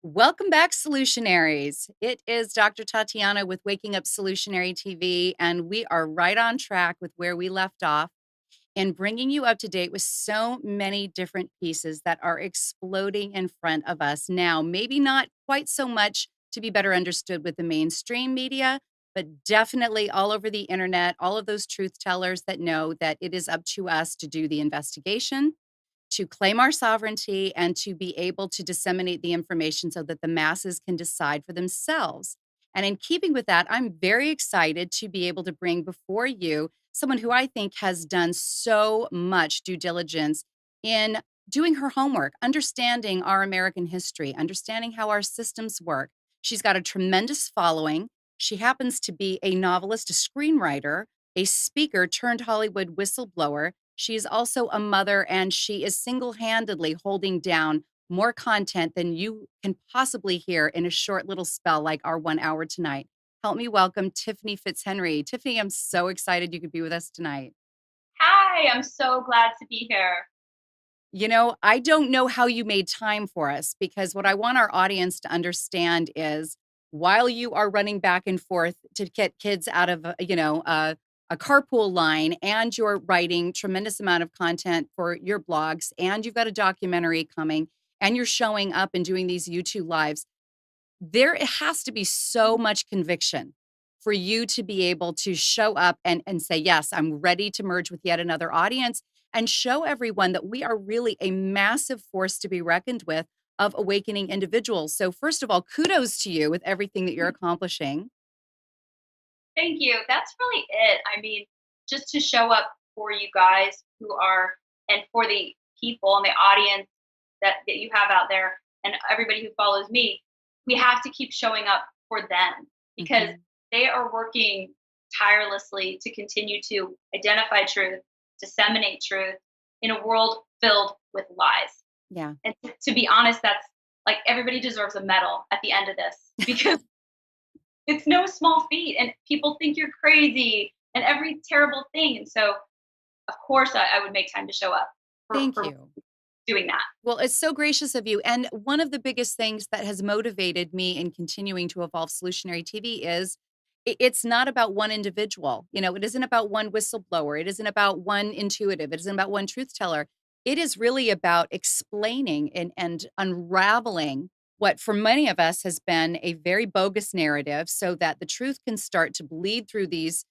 Welcome back, Solutionaries. It is Dr. Tatiana with Waking Up Solutionary TV, and we are right on track with where we left off and bringing you up to date with so many different pieces that are exploding in front of us now. Maybe not quite so much to be better understood with the mainstream media, but definitely all over the internet, all of those truth tellers that know that it is up to us to do the investigation, to claim our sovereignty, and to be able to disseminate the information so that the masses can decide for themselves. And in keeping with that, I'm very excited to be able to bring before you someone who I think has done so much due diligence in doing her homework, understanding our American history, understanding how our systems work. She's got a tremendous following. She happens to be a novelist, a screenwriter, a speaker turned Hollywood whistleblower. She is also a mother, and she is single-handedly holding down more content than you can possibly hear in a short little spell like our 1 hour tonight. Help me welcome Tiffany FitzHenry. Tiffany, I'm so excited you could be with us tonight. Hi, I'm so glad to be here. You know, I don't know how you made time for us because what I want our audience to understand is while you are running back and forth to get kids out of, a carpool line, and you're writing tremendous amount of content for your blogs, and you've got a documentary coming, and you're showing up and doing these YouTube lives, there has to be so much conviction for you to be able to show up and say, yes, I'm ready to merge with yet another audience and show everyone that we are really a massive force to be reckoned with of awakening individuals. So first of all, kudos to you with everything that you're accomplishing. Thank you. That's really it. I mean, just to show up for you guys who are, and for the people and the audience that you have out there, and everybody who follows me, we have to keep showing up for them because Mhm. they are working tirelessly to continue to identify truth, disseminate truth in a world filled with lies. Yeah. And to be honest, that's like everybody deserves a medal at the end of this because it's no small feat, and people think you're crazy and every terrible thing. And so, of course, I would make time to show up Thank for you. doing that. Well, it's so gracious of you. And one of the biggest things that has motivated me in continuing to evolve Solutionary TV is it's not about one individual. You know, it isn't about one whistleblower. It isn't about one intuitive. It isn't about one truth teller. It is really about explaining and unraveling what for many of us has been a very bogus narrative so that the truth can start to bleed through these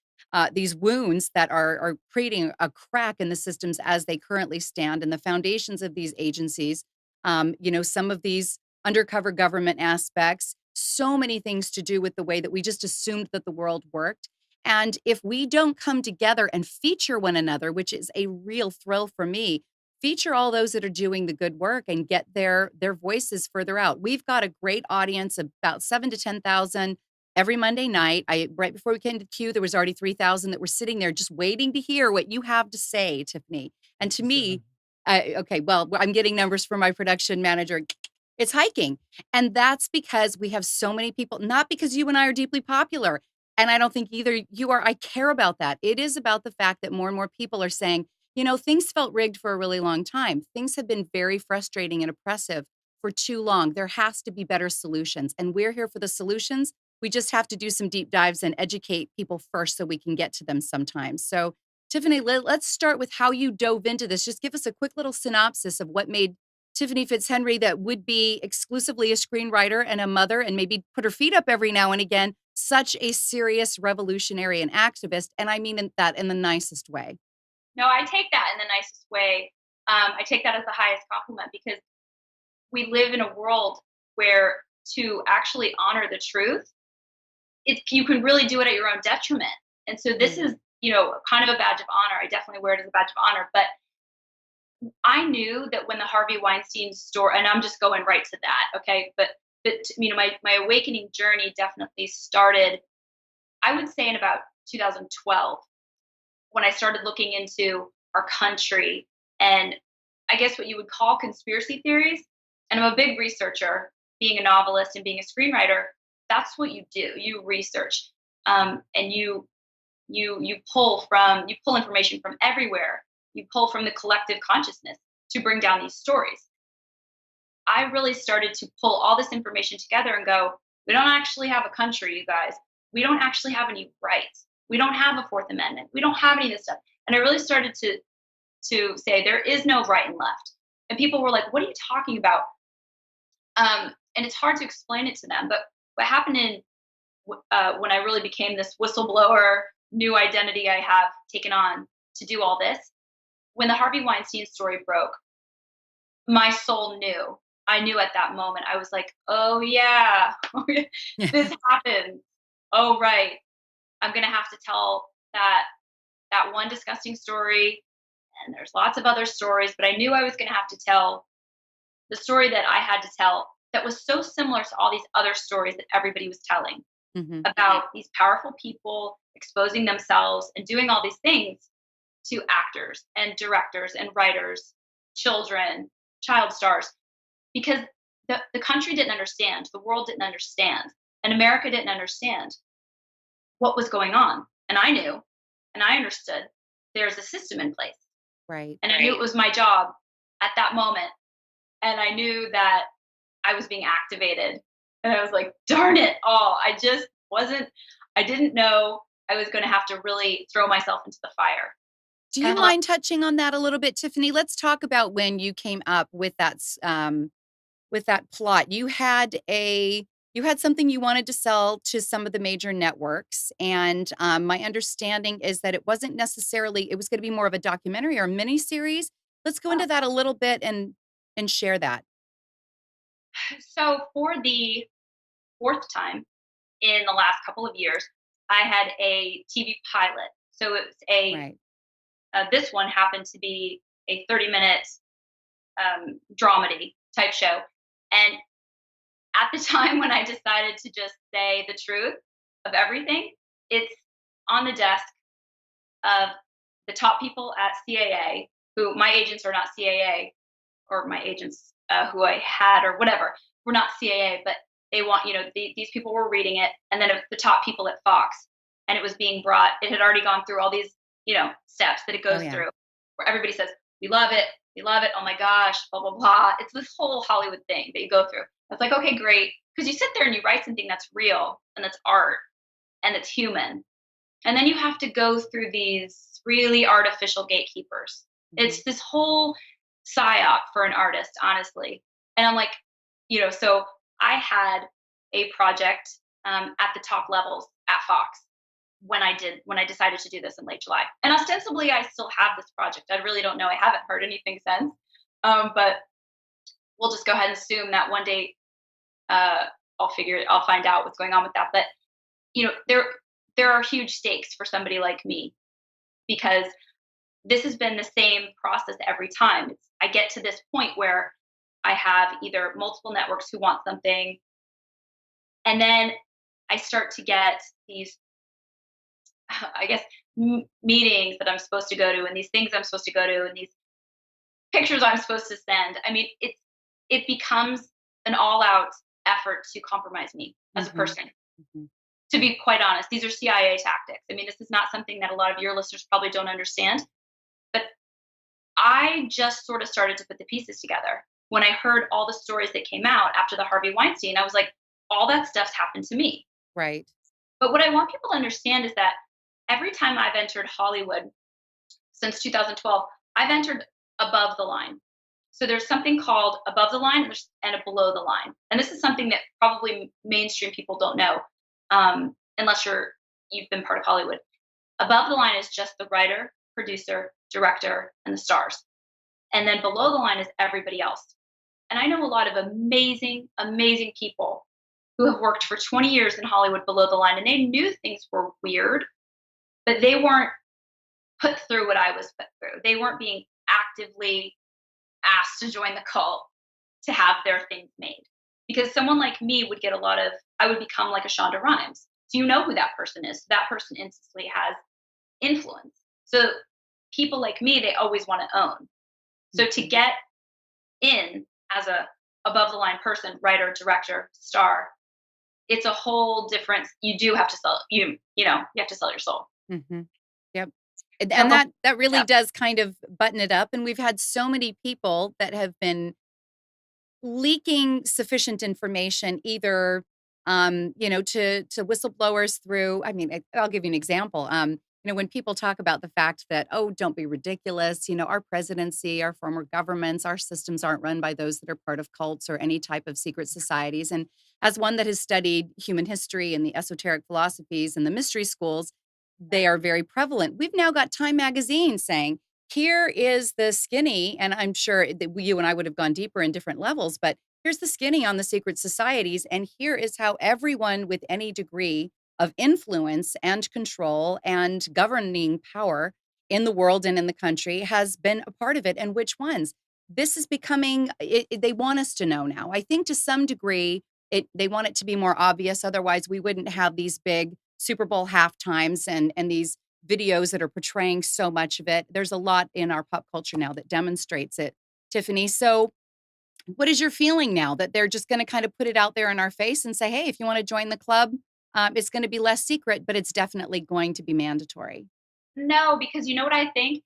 wounds that are creating a crack in the systems as they currently stand and the foundations of these agencies. Some of these undercover government aspects, so many things to do with the way that we just assumed that the world worked. And if we don't come together and feature one another, which is a real thrill for me, feature all those that are doing the good work and get their voices further out. We've got a great audience, about 7 to 10,000 every Monday night. I right before we came to queue, there was already 3,000 that were sitting there just waiting to hear what you have to say, Tiffany. And to me, okay, well, I'm getting numbers from my production manager. It's hiking. And that's because we have so many people, not because you and I are deeply popular. And I don't think either you are. I care about that. It is about the fact that more and more people are saying, things felt rigged for a really long time. Things have been very frustrating and oppressive for too long. There has to be better solutions. And we're here for the solutions. We just have to do some deep dives and educate people first so we can get to them sometimes. So, Tiffany, let's start with how you dove into this. Just give us a quick little synopsis of what made Tiffany FitzHenry, that would be exclusively a screenwriter and a mother and maybe put her feet up every now and again, such a serious revolutionary and activist. And I mean that in the nicest way. No, I take that in the nicest way. I take that as the highest compliment because we live in a world where to actually honor the truth, you can really do it at your own detriment. And so this Mm. is, kind of a badge of honor. I definitely wear it as a badge of honor. But I knew that when the Harvey Weinstein story, and I'm just going right to that, okay? But my awakening journey definitely started, I would say, in about 2012 when I started looking into our country and I guess what you would call conspiracy theories. And I'm a big researcher, being a novelist and being a screenwriter. That's what you do. You research, and you pull information from everywhere. You pull from the collective consciousness to bring down these stories. I really started to pull all this information together and go, we don't actually have a country, you guys. We don't actually have any rights. We don't have a Fourth Amendment. We don't have any of this stuff. And I really started to say there is no right and left. And people were like, what are you talking about? And it's hard to explain it to them. But what happened when I really became this whistleblower, new identity I have taken on to do all this, when the Harvey Weinstein story broke, my soul knew. I knew at that moment. I was like, oh yeah, this happened. Oh right. I'm gonna have to tell that one disgusting story. And there's lots of other stories, but I knew I was gonna have to tell the story that I had to tell that was so similar to all these other stories that everybody was telling Mhm. about these powerful people exposing themselves and doing all these things to actors and directors and writers, children, child stars, because the country didn't understand, the world didn't understand, and America didn't understand what was going on. And I knew, and I understood there's a system in place. Right. And I knew it was my job at that moment. And I knew that I was being activated. And I was like, darn it all. I didn't know I was going to have to really throw myself into the fire. Do you And mind touching on that a little bit, Tiffany? Let's talk about when you came up with that plot. You had something you wanted to sell to some of the major networks, and my understanding is that it wasn't necessarily, it was going to be more of a documentary or a mini series. Let's go into that a little bit and share that. so for the fourth time in the last couple of years, I had a TV pilot. So it was Right. this one happened to be a 30-minute dramedy type show. And at the time when I decided to just say the truth of everything, it's on the desk of the top people at CAA, who my agents are not CAA, or my agents who I had or whatever were not CAA, but they want, these people were reading it. And then the top people at Fox, and it was being brought, it had already gone through all these, steps that it Oh goes yeah. through where everybody says, we love it. We love it. Oh my gosh, blah, blah, blah. It's this whole Hollywood thing that you go through. It's like, okay, great. Because you sit there and you write something that's real and that's art and it's human. And then you have to go through these really artificial gatekeepers. Mhm. It's this whole psyop for an artist, honestly. And I'm like, so I had a project at the top levels at Fox when I decided to do this in late July. And ostensibly, I still have this project. I really don't know. I haven't heard anything since. But we'll just go ahead and assume that one day uh, I'll find out what's going on with that. But you know, there are huge stakes for somebody like me because this has been the same process every time. I get to this point where I have either multiple networks who want something, and then I start to get these, I guess, meetings that I'm supposed to go to, and these things I'm supposed to go to, and these pictures I'm supposed to send. I mean, it becomes an all-out effort to compromise me as a Mhm. person. Mhm. To be quite honest, these are CIA tactics. I mean, this is not something that a lot of your listeners probably don't understand, but I just sort of started to put the pieces together. When I heard all the stories that came out after the Harvey Weinstein, I was like, all that stuff's happened to me. Right. But what I want people to understand is that every time I've entered Hollywood since 2012, I've entered above the line. So there's something called above the line and a below the line. And this is something that probably mainstream people don't know, unless you've been part of Hollywood. Above the line is just the writer, producer, director, and the stars. And then below the line is everybody else. And I know a lot of amazing, amazing people who have worked for 20 years in Hollywood below the line, and they knew things were weird, but they weren't put through what I was put through. They weren't being actively asked to join the cult to have their things made. Because someone like me would get I would become like a Shonda Rhimes. So you know who that person is. So that person instantly has influence. So people like me, they always want to own. So to Mhm. get in as a above the line person, writer, director, star, it's a whole different, you do have to sell you have to sell your soul. Mhm. Yep. And But that really yeah. does kind of button it up, and we've had so many people that have been leaking sufficient information either to whistleblowers through, I mean, I'll give you an example. When people talk about the fact that, oh, don't be ridiculous, our presidency, our former governments, our systems aren't run by those that are part of cults or any type of secret societies. And as one that has studied human history and the esoteric philosophies and the mystery schools, they Right. are very prevalent. We've now got Time Magazine saying, here is the skinny, and I'm sure that you and I would have gone deeper in different levels, but here's the skinny on the secret societies, and here is how everyone with any degree of influence and control and governing power in the world and in the country has been a part of it, and which ones. This is becoming, they want us to know now. I think to some degree, they want it to be more obvious. Otherwise, we wouldn't have these big Super Bowl halftimes and these videos that are portraying so much of it. There's a lot in our pop culture now that demonstrates it, Tiffany. So, what is your feeling now that they're just going to kind of put it out there in our face and say, hey, if you want to join the club, it's going to be less secret, but it's definitely going to be mandatory? No, because you know what I think?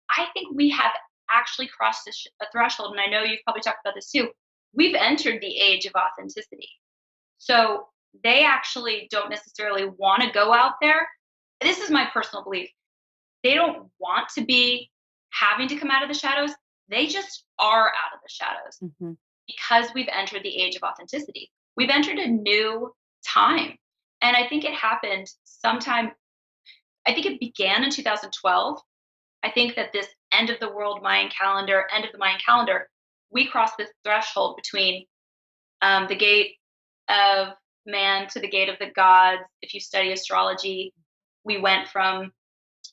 I think we have actually crossed a threshold, and I know you've probably talked about this too. We've entered the age of authenticity. So they actually don't necessarily want to go out there. This is my personal belief. They don't want to be having to come out of the shadows. They just are out of the shadows Hmm. because we've entered the age of authenticity. We've entered a new time. And I think it happened sometime, I think it began in 2012. I think that this end of the world Mayan calendar, end of the Mayan calendar, we crossed this threshold between the gate of man to the gate of the gods. If you study astrology, we went from,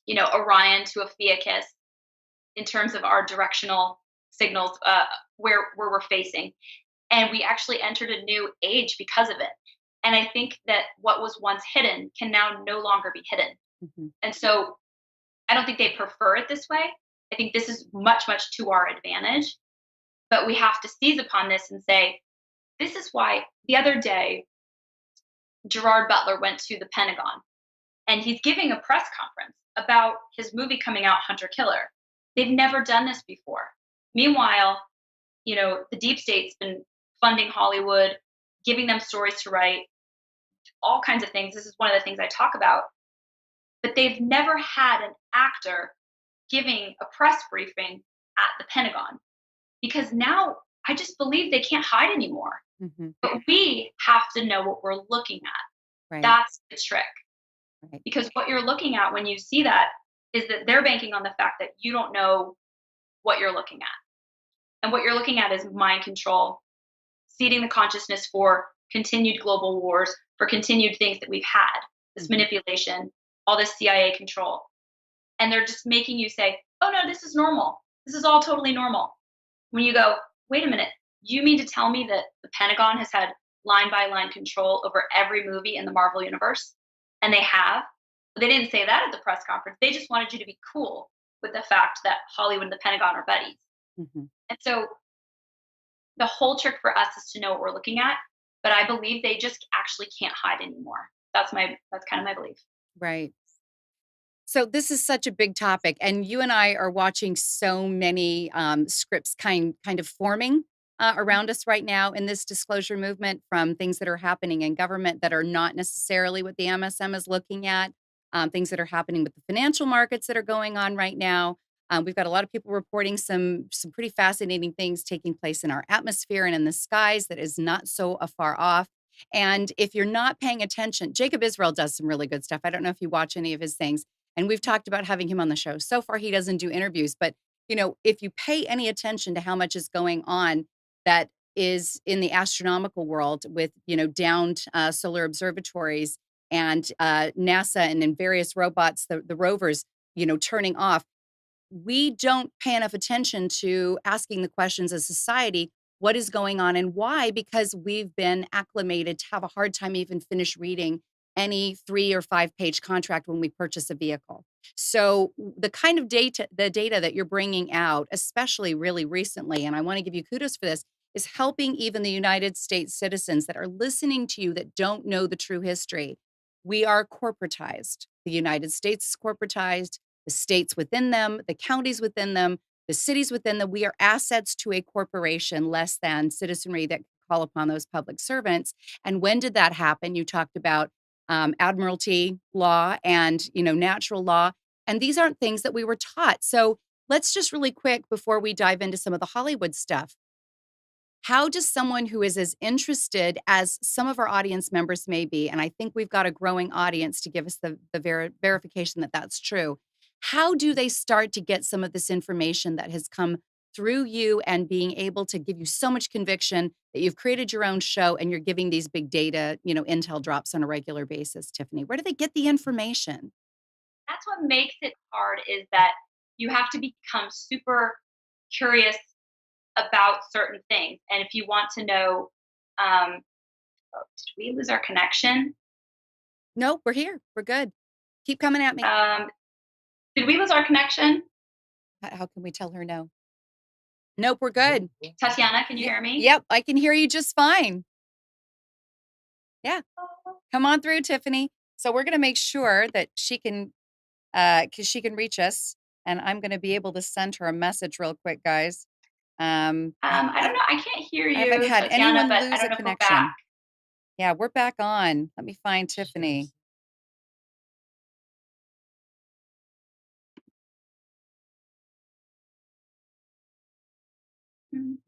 Orion to Ophiuchus in terms of our directional signals, where we're facing. And we actually entered a new age because of it. And I think that what was once hidden can now no longer be hidden. Hmm. And so I don't think they prefer it this way. I think this is much, much to our advantage. But we have to seize upon this and say, this is why the other day, Gerard Butler went to the Pentagon and he's giving a press conference about his movie coming out, Hunter Killer. They've never done this before. Meanwhile, the deep state's been funding Hollywood, giving them stories to write, all kinds of things. This is one of the things I talk about. But they've never had an actor giving a press briefing at the Pentagon because now I just believe they can't hide anymore. Hmm. But we have to know what we're looking at. Right. That's the trick. Right. Because what you're looking at when you see that is that they're banking on the fact that you don't know what you're looking at. And what you're looking at is mind control, seeding the consciousness for continued global wars, for continued things that we've had, this Hmm. manipulation, all this CIA control. And they're just making you say, oh no, this is normal. This is all totally normal. When you go, wait a minute, you mean to tell me that the Pentagon has had line by line control over every movie in the Marvel universe? And they have. But they didn't say that at the press conference. They just wanted you to be cool with the fact that Hollywood and the Pentagon are buddies. Hmm. And so the whole trick for us is to know what we're looking at. But I believe they just actually can't hide anymore. That's kind of my belief. Right. So this is such a big topic, and you and I are watching so many scripts kind of forming around us right now in this disclosure movement, from things that are happening in government that are not necessarily what the MSM is looking at, things that are happening with the financial markets that are going on right now. We've got a lot of people reporting some pretty fascinating things taking place in our atmosphere and in the skies that is not so afar off. And if you're not paying attention, Jacob Israel does some really good stuff. I don't know if you watch any of his things, and we've talked about having him on the show. So far, he doesn't do interviews, but if you pay any attention to how much is going on that is in the astronomical world with, downed solar observatories and NASA and in various robots, the rovers, turning off, we don't pay enough attention to asking the questions as society, what is going on and why? Because we've been acclimated to have a hard time even finish reading any 3 or 5 page contract when we purchase a vehicle. So the kind of data that you're bringing out, especially really recently, and I want to give you kudos for this, is helping even the United States citizens that are listening to you that don't know the true history. We are corporatized. The United States is corporatized, the states within them, the counties within them. the cities within them. We are assets to a corporation less than citizenry that call upon those public servants. And when did that happen? You talked about admiralty law and natural law, and these aren't things that we were taught. So let's just really quick before we dive into some of the Hollywood stuff. How does someone who is as interested as some of our audience members may be, and I think we've got a growing audience to give us the verification that that's true, how do they start to get some of this information that has come through you and being able to give you so much conviction that you've created your own show and you're giving these big data, intel drops on a regular basis, Tiffany? Where do they get the information? That's what makes it hard is that you have to become super curious about certain things. And if you want to know, oh, did we lose our connection? No, we're here. We're good. Keep coming at me. Um, did we lose our connection? How can we tell her no? Nope, we're good. Tatiana, can you Ye hear me? Yep, I can hear you just fine. Yeah, come on through, Tiffany. So we're gonna make sure that she can, 'cause she can reach us, and I'm gonna be able to send her a message real quick, guys. I don't know. I can't hear I haven't you, had Tatiana, anyone but I lose don't a know if we're back. connection. Yeah, we're back on. Let me find Tiffany. Mhm.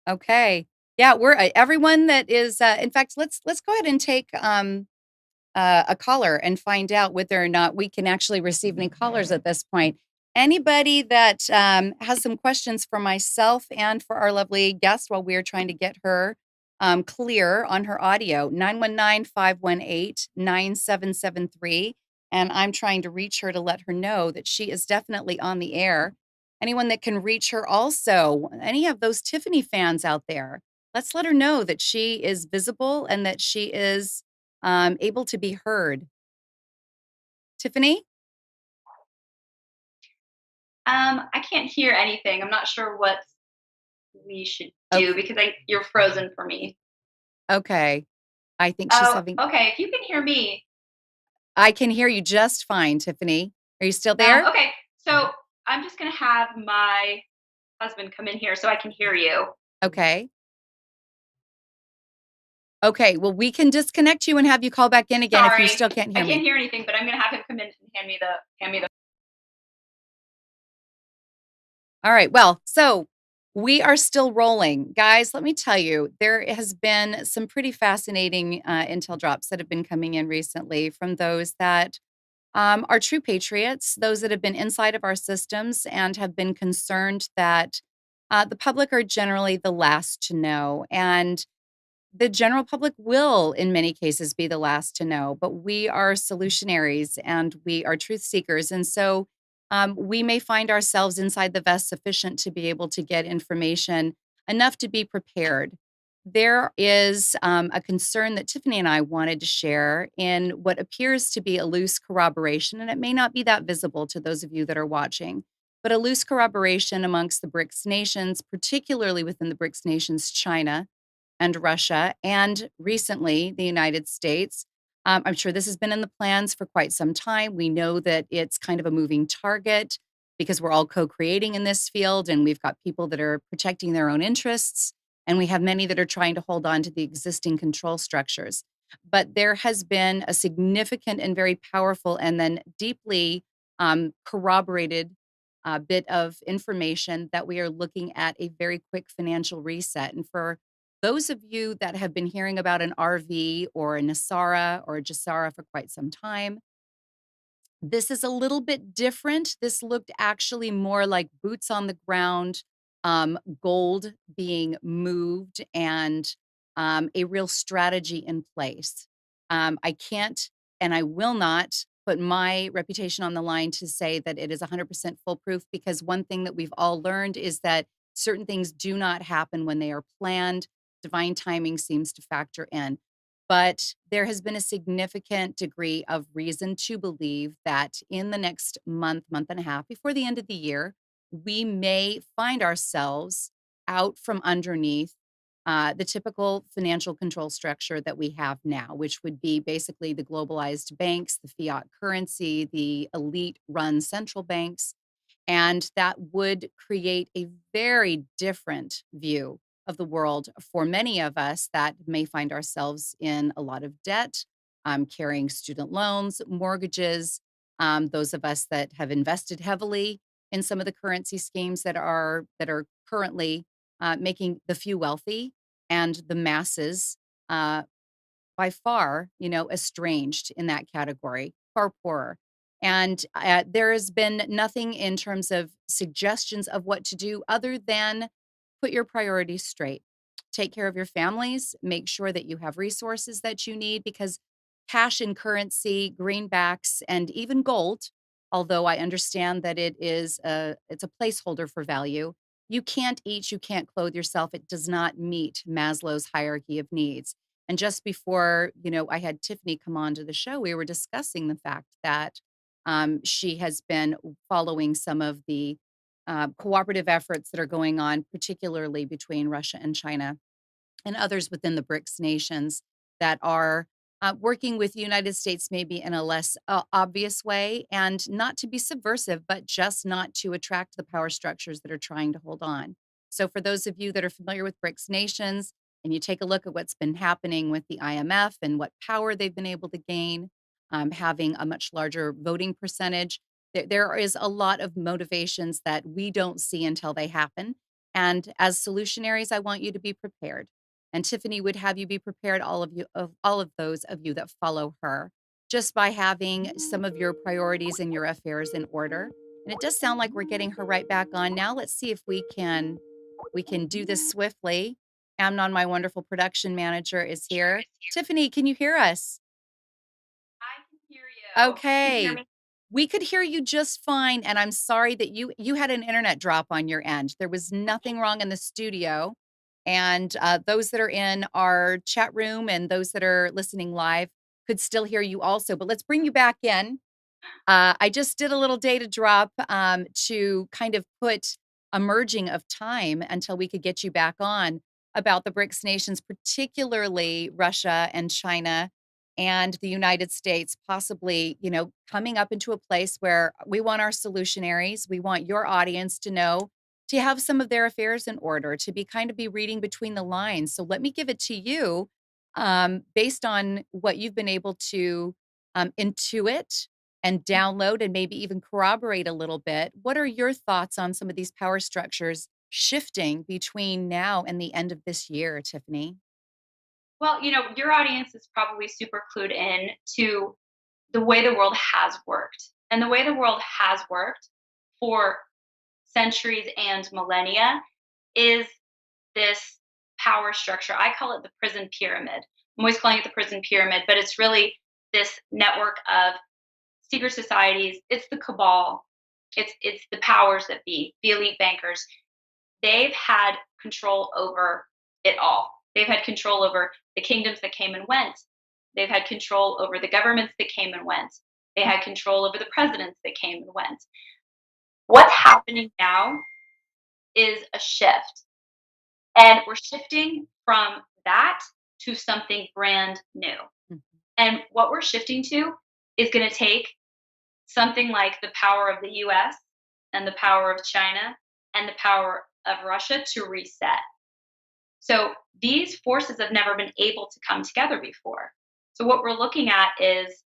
Okay. Yeah, we're everyone that is, in fact, let's go ahead and take, a caller and find out whether or not we can actually receive any callers at this point. Anybody that has some questions for myself and for our lovely guest while we're trying to get her clear on her audio, 919-518-9773. And I'm trying to reach her to let her know that she is definitely on the air. Anyone that can reach her also, any of those Tiffany fans out there, let's let her know that she is visible and that she is able to be heard. Tiffany? I can't hear anything. I'm not sure what we should do Okay. because you're frozen for me. Okay. I think she's Oh, having okay. If you can hear me, I can hear you just fine, Tiffany. Are you still there? okay. So I'm just gonna have my husband come in here so I can hear you. Okay. Okay. Well, we can disconnect you and have you call back in again if you Sorry, still can't I hear can't me. hear anything, but I'm gonna have him come in and hand me the. All right. Well, so we are still rolling. Guys, let me tell you, there has been some pretty fascinating intel drops that have been coming in recently from those that are true patriots, those that have been inside of our systems and have been concerned that the public are generally the last to know. And the general public will, in many cases, be the last to know, but we are solutionaries and we are truth seekers. And so we may find ourselves inside the vest sufficient to be able to get information enough to be prepared. There is a concern that Tiffany and I wanted to share in what appears to be a loose corroboration, and it may not be that visible to those of you that are watching, but a loose corroboration amongst the BRICS nations, particularly within the BRICS nations, China and Russia, and recently the United States. I'm sure this has been in the plans for quite some time. We know that it's kind of a moving target because we're all co creating in this field, and we've got people that are protecting their own interests, and we have many that are trying to hold on to the existing control structures. But there has been a significant and very powerful and then deeply corroborated bit of information that we are looking at a very quick financial reset. And for those of you that have been hearing about an RV or a Nasara or a Jasara for quite some time, this is a little bit different. This looked actually more like boots on the ground, gold being moved, and a real strategy in place. I can't and I will not put my reputation on the line to say that it is 100% foolproof, because one thing that we've all learned is that certain things do not happen when they are planned. Divine timing seems to factor in. But there has been a significant degree of reason to believe that in the next month, month and a half, before the end of the year, we may find ourselves out from underneath the typical financial control structure that we have now, which would be basically the globalized banks, the fiat currency, the elite run central banks. And that would create a very different view of the world for many of us that may find ourselves in a lot of debt, carrying student loans, mortgages, those of us that have invested heavily in some of the currency schemes that are currently making the few wealthy and the masses uh, by far, estranged in that category, far poorer. And there has been nothing in terms of suggestions of what to do other than put your priorities straight. Take care of your families, make sure that you have resources that you need because cash and currency, greenbacks, and even gold, although I understand that it's a placeholder for value. You can't eat, you can't clothe yourself. It does not meet Maslow's hierarchy of needs. And just before, I had Tiffany come on to the show, we were discussing the fact that she has been following some of the cooperative efforts that are going on, particularly between Russia and China and others within the BRICS nations that are working with the United States maybe in a less obvious way and not to be subversive, but just not to attract the power structures that are trying to hold on. So, for those of you that are familiar with BRICS nations and you take a look at what's been happening with the IMF and what power they've been able to gain, having a much larger voting percentage, there is a lot of motivations that we don't see until they happen. And as solutionaries, I want you to be prepared. And Tiffany would have you be prepared, all of those of you that follow her, just by having some of your priorities and your affairs in order. And it does sound like we're getting her right back on now. Let's see if we can do this swiftly. Amnon, my wonderful production manager, is here. Tiffany, can you hear us? I can hear you. Can you hear Okay. me? We could hear you just fine, and I'm sorry that you had an internet drop on your end. There was nothing wrong in the studio, and those that are in our chat room and those that are listening live could still hear you also. But let's bring you back in. I just did a little data drop to kind of put a merging of time until we could get you back on about the BRICS nations, particularly Russia and China and the United States, possibly, coming up into a place where we want our solutionaries, we want your audience to know to have some of their affairs in order, to be kind of be reading between the lines. So let me give it to you based on what you've been able to intuit and download and maybe even corroborate a little bit. What are your thoughts on some of these power structures shifting between now and the end of this year, Tiffany? Well, your audience is probably super clued in to the way the world has worked. And the way the world has worked for centuries and millennia is this power structure. I call it the prison pyramid. I'm always calling it the prison pyramid, but it's really this network of secret societies. It's the cabal. It's the powers that be, the elite bankers. They've had control over it all. They've had control over the kingdoms that came and went. They've had control over the governments that came and went. They had control over the presidents that came and went. What's happening now is a shift. And we're shifting from that to something brand new. Mhm. And what we're shifting to is going to take something like the power of the US and the power of China and the power of Russia to reset. So these forces have never been able to come together before. So what we're looking at is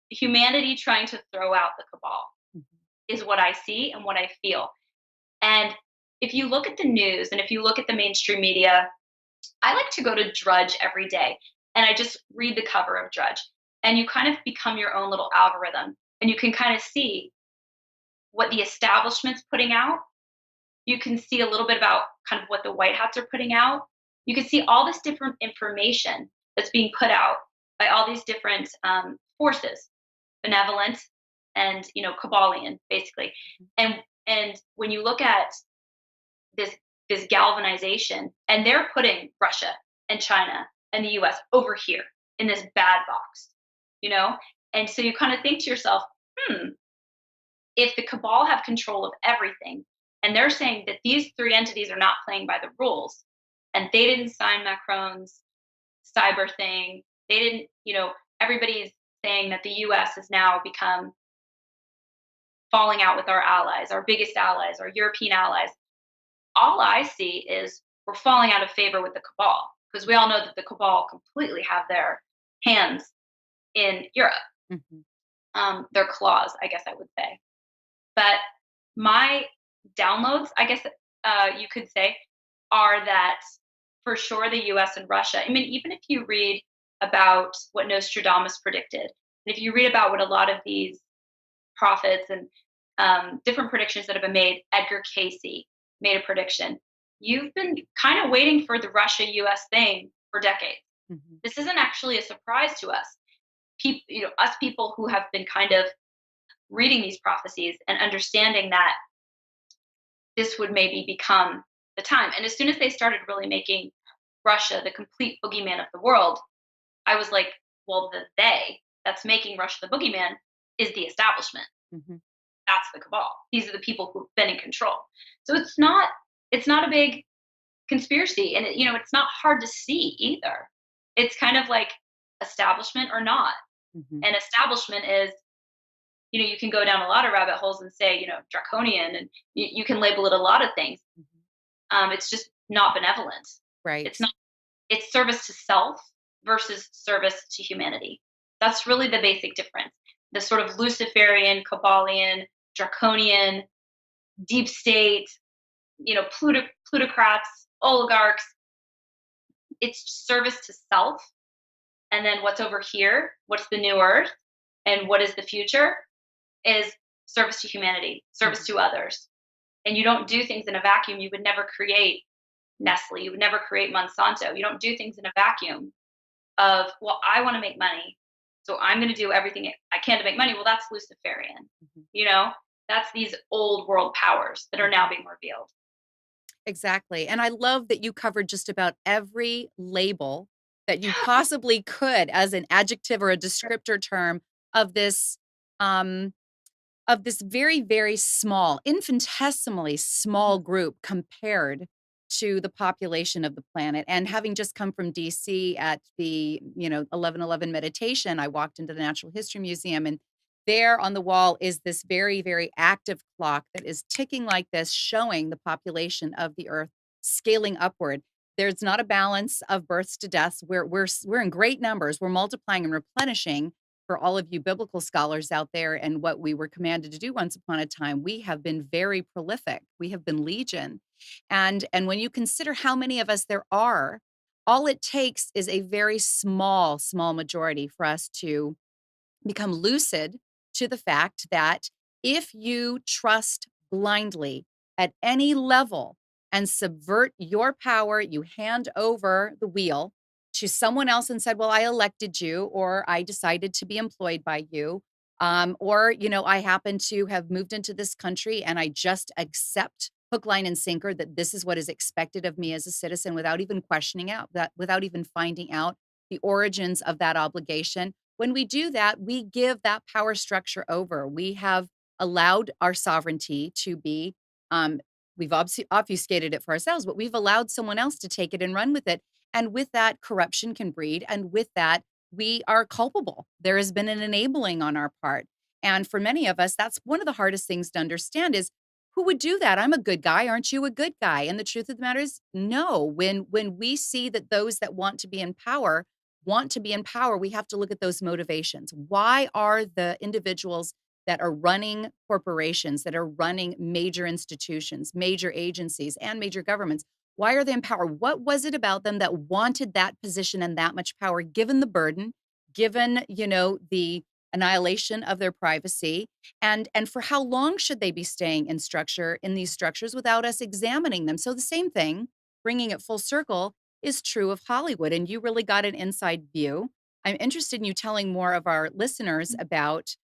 humanity trying to throw out the cabal, Mhm. is what I see and what I feel. And if you look at the news and if you look at the mainstream media, I like to go to Drudge every day and I just read the cover of Drudge. And you kind of become your own little algorithm and you can kind of see what the establishment's putting out. You can see a little bit about kind of what the White Hats are putting out. You can see all this different information that's being put out by all these different forces, benevolent and Kabbalion, basically. And when you look at this galvanization, and they're putting Russia and China and the U.S. over here in this bad box, you know, and so you kind of think to yourself, if the cabal have control of everything and they're saying that these three entities are not playing by the rules, And they didn't sign Macron's cyber thing. They didn't, everybody's saying that the US has now become falling out with our allies, our biggest allies, our European allies. All I see is we're falling out of favor with the cabal because we all know that the cabal completely have their hands in Europe, Mhm. their claws, I guess I would say. But my downloads, I guess you could say, are that for sure the US and Russia. I mean, even if you read about what Nostradamus predicted, and if you read about what a lot of these prophets and different predictions that have been made, Edgar Casey made a prediction. You've been kind of waiting for the Russia US thing for decades. Mhm. This isn't actually a surprise to us. Us people who have been kind of reading these prophecies and understanding that this would maybe become the time. And as soon as they started really making Russia the complete boogeyman of the world, I was like, well, the they that's making Russia the boogeyman is the establishment. Mhm. That's the cabal. These are the people who've been in control. So it's not a big conspiracy, and it's not hard to see either. It's kind of like establishment or not. Mhm. And establishment is, you can go down a lot of rabbit holes and say, draconian, and you can label it a lot of things. Mhm. It's just not benevolent. It's Right. not. It's service to self versus service to humanity. That's really the basic difference. The sort of Luciferian, Kabbalian, draconian, deep state, plutocrats, oligarchs. It's service to self. And then what's over here, what's the new earth, and what is the future is service to humanity, service Mhm. to others. And you don't do things in a vacuum. You would never create Nestle. You would never create Monsanto. You don't do things in a vacuum of, well, I want to make money. So I'm going to do everything I can to make money. Well, that's Luciferian. Mhm. You know, that's these old world powers that are now Mhm. being revealed. Exactly, and I love that you covered just about every label that you possibly could as an adjective or a descriptor term of this, um, of this very, very small, infinitesimally small group compared to the population of the planet. And having just come from DC at the, 11/11 meditation, I walked into the Natural History Museum, and there on the wall is this very, very active clock that is ticking like this, showing the population of the Earth scaling upward. There's not a balance of births to deaths. We're in great numbers. We're multiplying and replenishing, for all of you biblical scholars out there and what we were commanded to do once upon a time. We have been very prolific. We have been legion. And when you consider how many of us there are, all it takes is a very small, small majority for us to become lucid to the fact that if you trust blindly at any level and subvert your power, you hand over the wheel to someone else and said, well, I elected you, or I decided to be employed by you. Or, I happen to have moved into this country and I just accept hook, line, and sinker that this is what is expected of me as a citizen without even questioning out that, without even finding out the origins of that obligation. When we do that, we give that power structure over. We have allowed our sovereignty to be, um, we've obfuscated it for ourselves, but we've allowed someone else to take it and run with it. And with that, corruption can breed. And with that, we are culpable. There has been an enabling on our part. And for many of us, that's one of the hardest things to understand is who would do that? I'm a good guy. Aren't you a good guy? And the truth of the matter is, no. When we see that those that want to be in power, we have to look at those motivations. Why are the individuals that are running corporations, that are running major institutions, major agencies, and major governments, why are they in power? What was it about them that wanted that position and that much power, given the burden, given, the annihilation of their privacy? And for how long should they be staying in these structures without us examining them? So the same thing, bringing it full circle, is true of Hollywood, and you really got an inside view. I'm interested in you telling more of our listeners about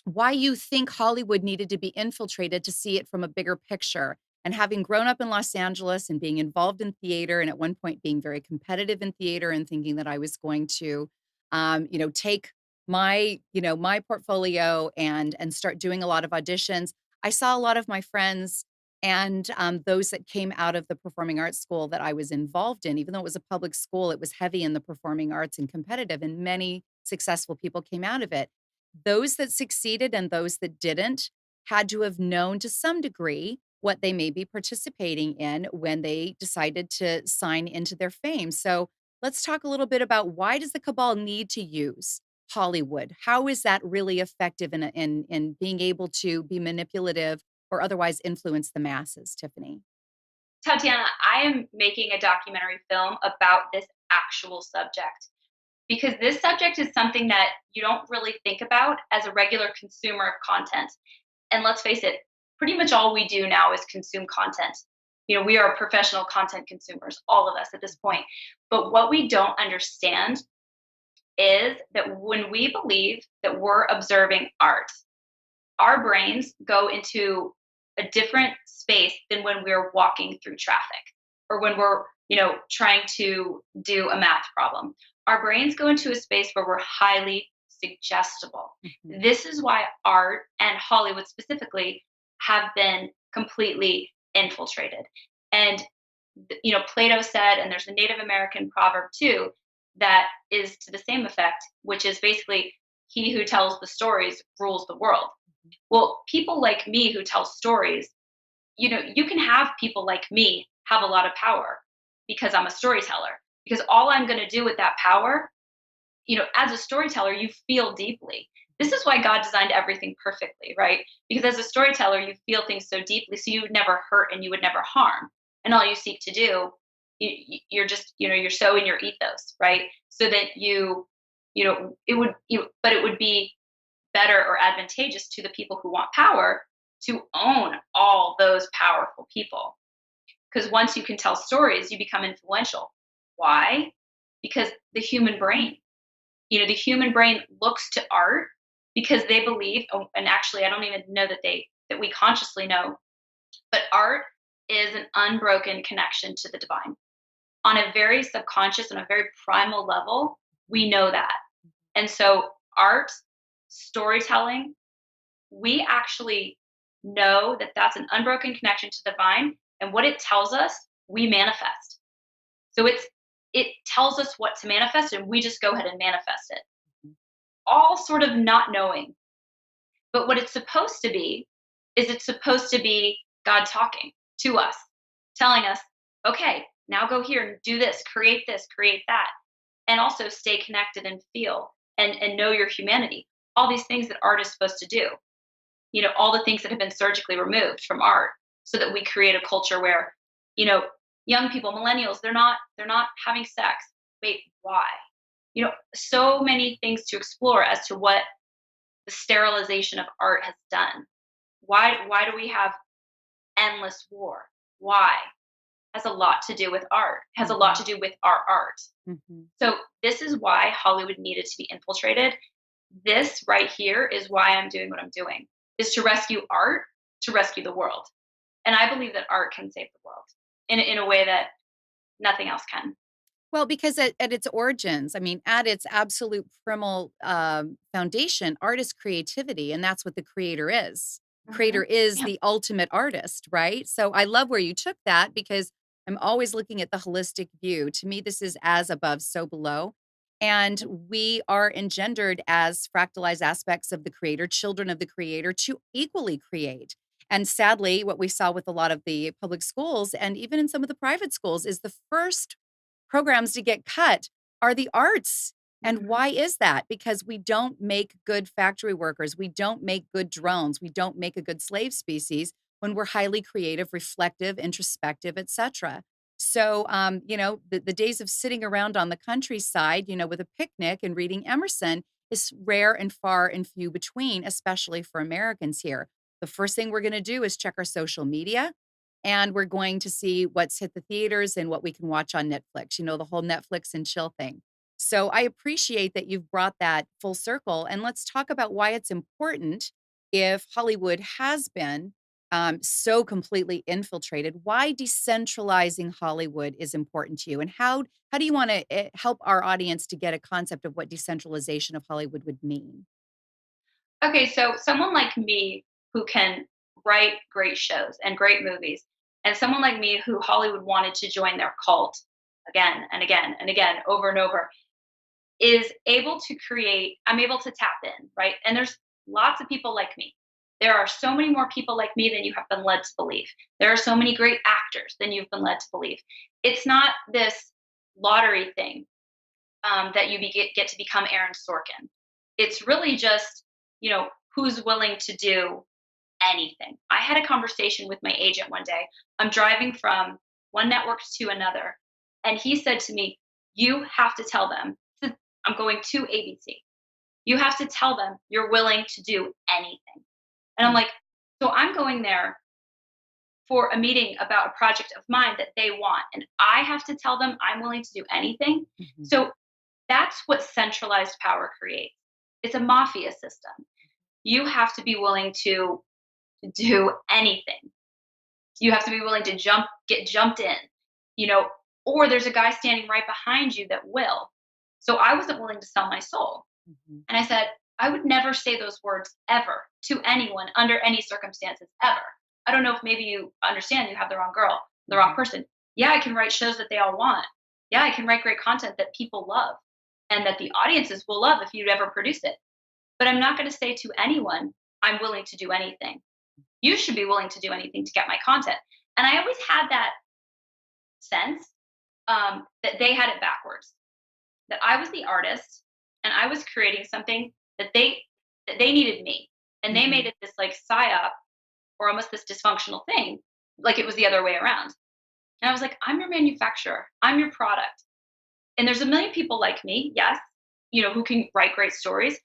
why you think Hollywood needed to be infiltrated to see it from a bigger picture. And having grown up in Los Angeles and being involved in theater, and at one point being very competitive in theater and thinking that I was going to, take my portfolio and start doing a lot of auditions. I saw a lot of my friends And those that came out of the performing arts school that I was involved in, even though it was a public school, it was heavy in the performing arts and competitive, and many successful people came out of it. Those that succeeded and those that didn't had to have known to some degree what they may be participating in when they decided to sign into their fame. So let's talk a little bit about, why does the cabal need to use Hollywood? How is that really effective in being able to be manipulative or otherwise influence the masses, Tiffany? Tatiana, I am making a documentary film about this actual subject because this subject is something that you don't really think about as a regular consumer of content. And let's face it, pretty much all we do now is consume content. We are professional content consumers, all of us at this point. But what we don't understand is that when we believe that we're observing art, our brains go into a different space than when we're walking through traffic or when we're, trying to do a math problem. Our brains go into a space where we're highly suggestible. Mhm. This is why art and Hollywood specifically have been completely infiltrated. And Plato said, and there's a Native American proverb too, that is to the same effect, which is basically, he who tells the stories rules the world. Well, people like me who tell stories, you can have people like me have a lot of power because I'm a storyteller. Because all I'm going to do with that power, as a storyteller, you feel deeply. This is why God designed everything perfectly, right? Because as a storyteller, you feel things so deeply, so you would never hurt and you would never harm. And all you seek to do, you're just, you're so in your ethos, right? So that but it would be better or advantageous to the people who want power to own all those powerful people. Because once you can tell stories, you become influential. Why? Because the human brain looks to art because they believe, oh, and actually, I don't even know that we consciously know, but art is an unbroken connection to the divine. On a very subconscious and a very primal level, we know that. And so, art, storytelling, we actually know that that's an unbroken connection to the divine. And what it tells us, we manifest. So it tells us what to manifest, and we just go ahead and manifest it. All sort of not knowing. But what it's supposed to be is, it's supposed to be God talking to us, telling us, okay, now go here and do this, create that. And also stay connected and feel and know your humanity. All these things that art is supposed to do. All the things that have been surgically removed from art so that we create a culture where, you know, young people, millennials, they're not having sex. Wait, why? So many things to explore as to what the sterilization of art has done. Why do we have endless war? Why? Has a lot to do with art. Has a lot Mhm. to do with our art. Mhm. So this is why Hollywood needed to be infiltrated. This right here is why I'm doing what I'm doing, is to rescue art, to rescue the world. And I believe that art can save the world in a way that nothing else can. Well, because at its origins, I mean, at its absolute primal foundation, art is creativity, and that's what the creator is. Creator Mhm. is Yeah. the ultimate artist, right? So I love where you took that, because I'm always looking at the holistic view. To me, this is as above, so below. And we are engendered as fractalized aspects of the creator, children of the creator, to equally create. And sadly, what we saw with a lot of the public schools and even in some of the private schools is, the first programs to get cut are the arts. And Mhm. why is that? Because we don't make good factory workers. We don't make good drones. We don't make a good slave species when we're highly creative, reflective, introspective, etc. So, the days of sitting around on the countryside, with a picnic and reading Emerson is rare and far and few between, especially for Americans here. The first thing we're going to do is check our social media, and we're going to see what's hit the theaters and what we can watch on Netflix, the whole Netflix and chill thing. So I appreciate that you've brought that full circle. And let's talk about why it's important, if Hollywood has been so completely infiltrated, why decentralizing Hollywood is important to you. And how do you want to help our audience to get a concept of what decentralization of Hollywood would mean? Okay, so someone like me who can write great shows and great movies. And someone like me who Hollywood wanted to join their cult again and again and again, over and over, is able to create, I'm able to tap in, right? And there's lots of people like me. There are so many more people like me than you have been led to believe. There are so many great actors than you've been led to believe. It's not this lottery thing that get to become Aaron Sorkin. It's really just, who's willing to do anything. I had a conversation with my agent one day. I'm driving from one network to another, and he said to me, "You have to tell them, I'm going to ABC. You have to tell them you're willing to do anything." And I'm Mm, like, "So I'm going there for a meeting about a project of mine that they want, and I have to tell them I'm willing to do anything?" mhm. So that's what centralized power creates. It's a mafia system. You have to be willing to do anything. You have to be willing to get jumped in, you know, or there's a guy standing right behind you that will. So I wasn't willing to sell my soul. Mhm. And I said, I would never say those words ever to anyone under any circumstances ever. I don't know if maybe you understand you have the wrong girl, the wrong Mhm. person. Yeah, I can write shows that they all want. Yeah, I can write great content that people love and that the audiences will love if you'd ever produce it. But I'm not going to say to anyone, I'm willing to do anything. You should be willing to do anything to get my content. And I always had that sense that they had it backwards, that I was the artist and I was creating something that they needed me. And they made Mhm. it this like psyop or almost this dysfunctional thing, like it was the other way around. And I was like, I'm your manufacturer, I'm your product. And there's a million people like me, yes, who can write great stories.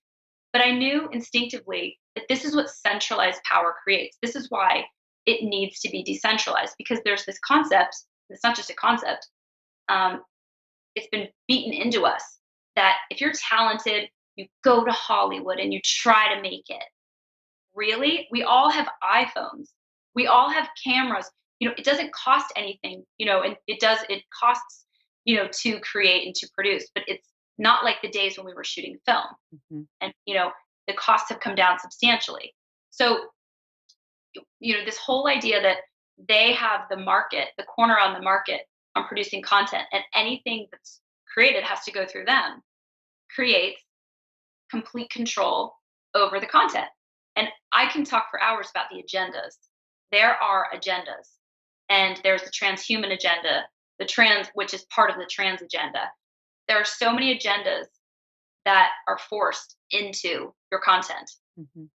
But I knew instinctively that this is what centralized power creates. This is why it needs to be decentralized, because there's this concept, it's not just a concept, um, it's been beaten into us that if you're talented, you go to Hollywood and you try to make it. Really? We all have iPhones. We all have cameras. It doesn't cost anything, and it costs, to create and to produce, but it's not like the days when we were shooting film. Mhm. And, the costs have come down substantially. So, this whole idea that they have the market, the corner on the market on producing content, and anything that's created has to go through them, creates complete control over the content. And I can talk for hours about the agendas. There are agendas, and there's the transhuman agenda, which is part of the trans agenda. There are so many agendas that are forced into your content Mhm.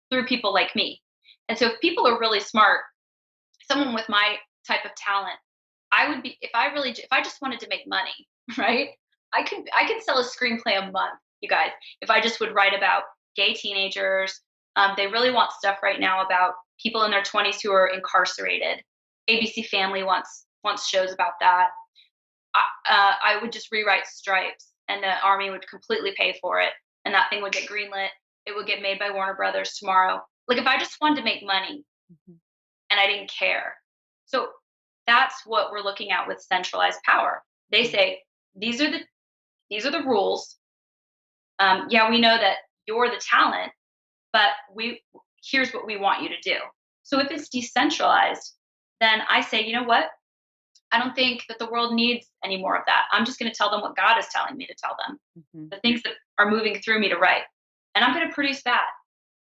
through people like me. And so if people are really smart, someone with my type of talent, I would be if I just wanted to make money, right? I could sell a screenplay a month, you guys, if I just would write about gay teenagers. They really want stuff right now about people in their 20s who are incarcerated. ABC Family wants shows about that. I would just rewrite Stripes, and the Army would completely pay for it, and that thing would get greenlit. It would get made by Warner Brothers tomorrow. Like if I just wanted to make money Mhm. and I didn't care. So that's what we're looking at with centralized power. They Mhm. say these are the rules. Yeah, we know that you're the talent, but we here's what we want you to do. So if it's decentralized, then I say, you know what? I don't think that the world needs any more of that. I'm just going to tell them what God is telling me to tell them, Mhm. the things that are moving through me to write. And I'm going to produce that.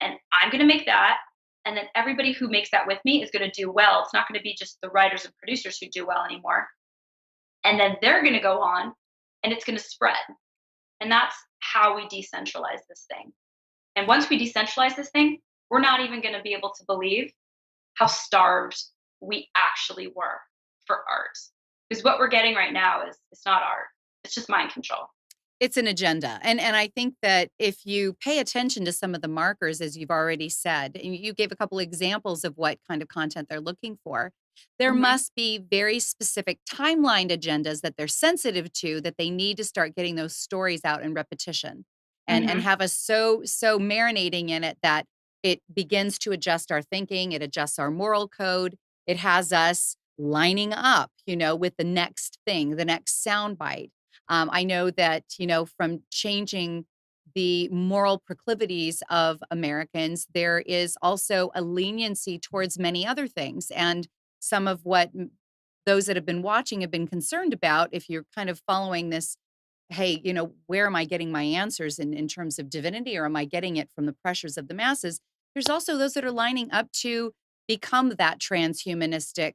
And I'm going to make that. And then everybody who makes that with me is going to do well. It's not going to be just the writers and producers who do well anymore. And then they're going to go on and it's going to spread. And that's how we decentralize this thing. And once we decentralize this thing, we're not even going to be able to believe how starved we actually were for art. Because what we're getting right now is it's not art. It's just mind control. It's an agenda, and I think that if you pay attention to some of the markers, as you've already said, and you gave a couple examples of what kind of content they're looking for, there Hmm. must be very specific timelined agendas that they're sensitive to, that they need to start getting those stories out in repetition, and Hmm. have us so marinating in it that it begins to adjust our thinking, it adjusts our moral code, it has us lining up, with the next thing, the next soundbite. I know that, from changing the moral proclivities of Americans, there is also a leniency towards many other things. And some of what those that have been watching have been concerned about, if you're kind of following this, hey, where am I getting my answers in terms of divinity, or am I getting it from the pressures of the masses? There's also those that are lining up to become that transhumanistic,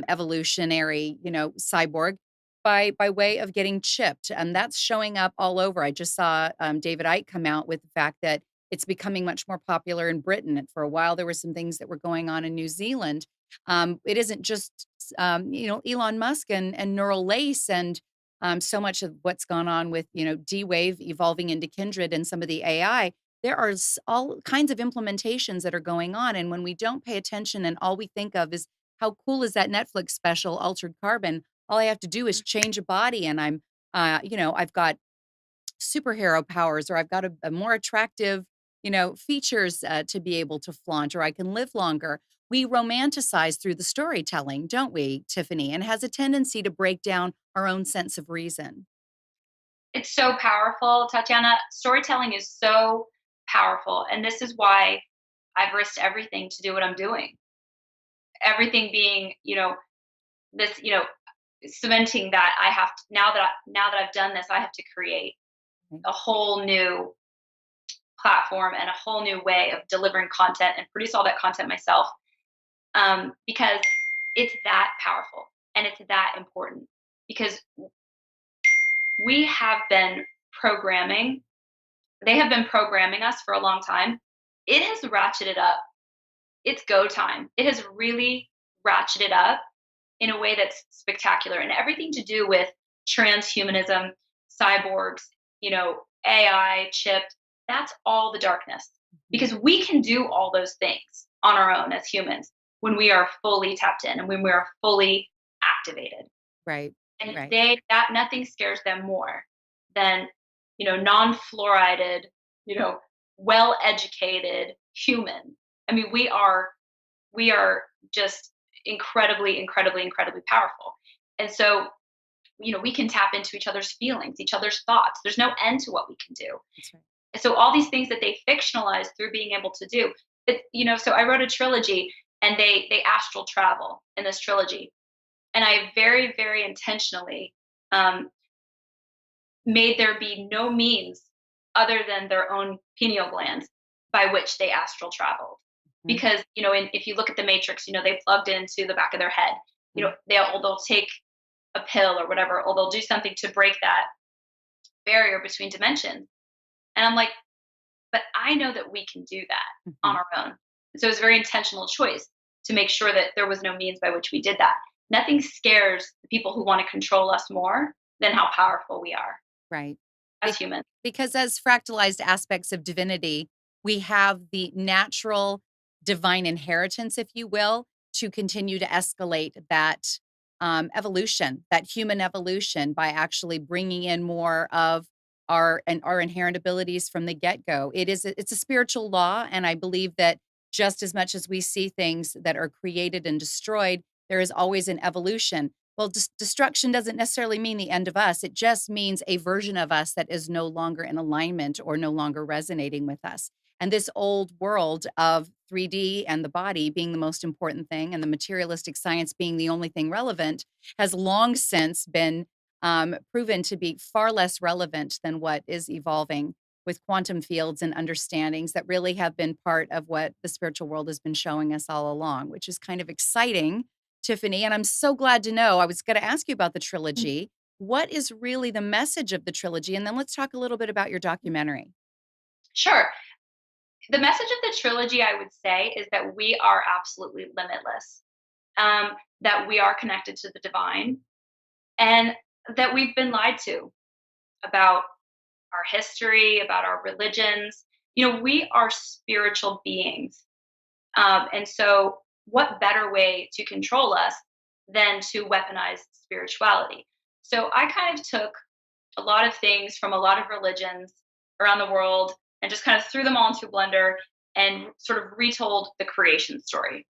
evolutionary, cyborg by way of getting chipped. And that's showing up all over. I just saw David Icke come out with the fact that it's becoming much more popular in Britain. And for a while, there were some things that were going on in New Zealand. It isn't just, Elon Musk and neural lace and so much of what's gone on with, D-Wave evolving into Kindred and some of the AI. There are all kinds of implementations that are going on. And when we don't pay attention and all we think of is how cool is that Netflix special, Altered Carbon, all I have to do is change a body and I've got superhero powers, or I've got a more attractive, features to be able to flaunt, or I can live longer. We romanticize through the storytelling, don't we, Tiffany? And it has a tendency to break down our own sense of reason. It's so powerful, Tatiana. Storytelling is so powerful. And this is why I've risked everything to do what I'm doing. Everything being, this, cementing that I have to, now that I've done this, I have to create Right. a whole new platform and a whole new way of delivering content and produce all that content myself, because it's that powerful and it's that important, because we have been programming they have been programming us for a long time. It has ratcheted up. It's go time. It has really ratcheted up in a way that's spectacular, and everything to do with transhumanism, cyborgs, AI, chips. That's all the darkness, Mhm. because we can do all those things on our own as humans when we are fully tapped in and when we are fully activated. Right. And Right. that nothing scares them more than, non-fluorided, you know, well-educated human. I mean, we are just incredibly, incredibly, incredibly powerful. And so, we can tap into each other's feelings, each other's thoughts. There's no end to what we can do. That's right. And so all these things that they fictionalize through being able to do, so I wrote a trilogy, and they astral travel in this trilogy. And I very, very intentionally um, made there be no means other than their own pineal glands by which they astral traveled. Mhm. Because, if you look at the Matrix, they plugged into the back of their head. Mhm. They'll take a pill or whatever, or they'll do something to break that barrier between dimensions. And I'm like, but I know that we can do that on Mhm. our own. And so it was a very intentional choice to make sure that there was no means by which we did that. Nothing scares the people who want to control us more than how powerful we are Right. as Be- humans. because as fractalized aspects of divinity, we have the natural divine inheritance, if you will, to continue to escalate that evolution, that human evolution, by actually bringing in more of our inherent abilities from the get go. It's a spiritual law, and I believe that just as much as we see things that are created and destroyed, there is always an evolution. Well, destruction doesn't necessarily mean the end of us. It just means a version of us that is no longer in alignment or no longer resonating with us. And this old world of 3D and the body being the most important thing, and the materialistic science being the only thing relevant, has long since been proven to be far less relevant than what is evolving with quantum fields and understandings that really have been part of what the spiritual world has been showing us all along, which is kind of exciting, Tiffany. And I'm so glad to know. I was going to ask you about the trilogy. What is really the message of the trilogy? And then let's talk a little bit about your documentary. Sure. The message of the trilogy, I would say, is that we are absolutely limitless, that we are connected to the divine, and that we've been lied to about our history, about our religions. We are spiritual beings. And so, what better way to control us than to weaponize spirituality? So, I kind of took a lot of things from a lot of religions around the world and just kind of threw them all into a blender and sort of retold the creation story.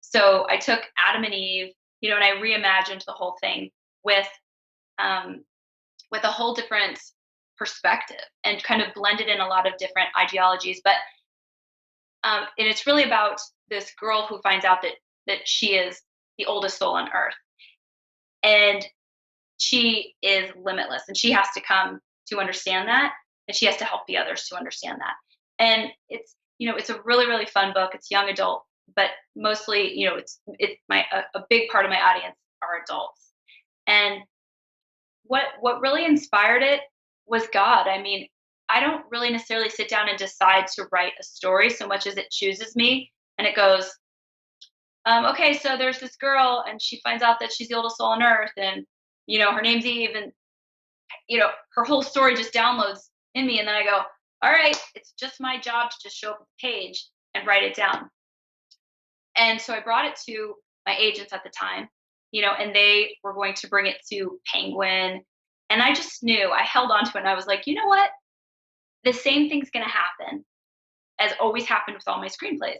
So, I took Adam and Eve, and I reimagined the whole thing with um, with a whole different perspective and kind of blended in a lot of different ideologies. But and it's really about this girl who finds out that she is the oldest soul on Earth, and she is limitless, and she has to come to understand that, and she has to help the others to understand that. And it's a really really fun book. It's young adult, but mostly it's my a big part of my audience are adults. And what really inspired it was God. I mean, I don't really necessarily sit down and decide to write a story so much as it chooses me, and it goes, okay, so there's this girl, and she finds out that she's the oldest soul on Earth, and her name's Eve, and her whole story just downloads in me, and then I go, all right, it's just my job to just show up at the page and write it down. And so I brought it to my agents at the time, and they were going to bring it to Penguin. And I just knew, I held on to it, and I was like, you know what? The same thing's going to happen as always happened with all my screenplays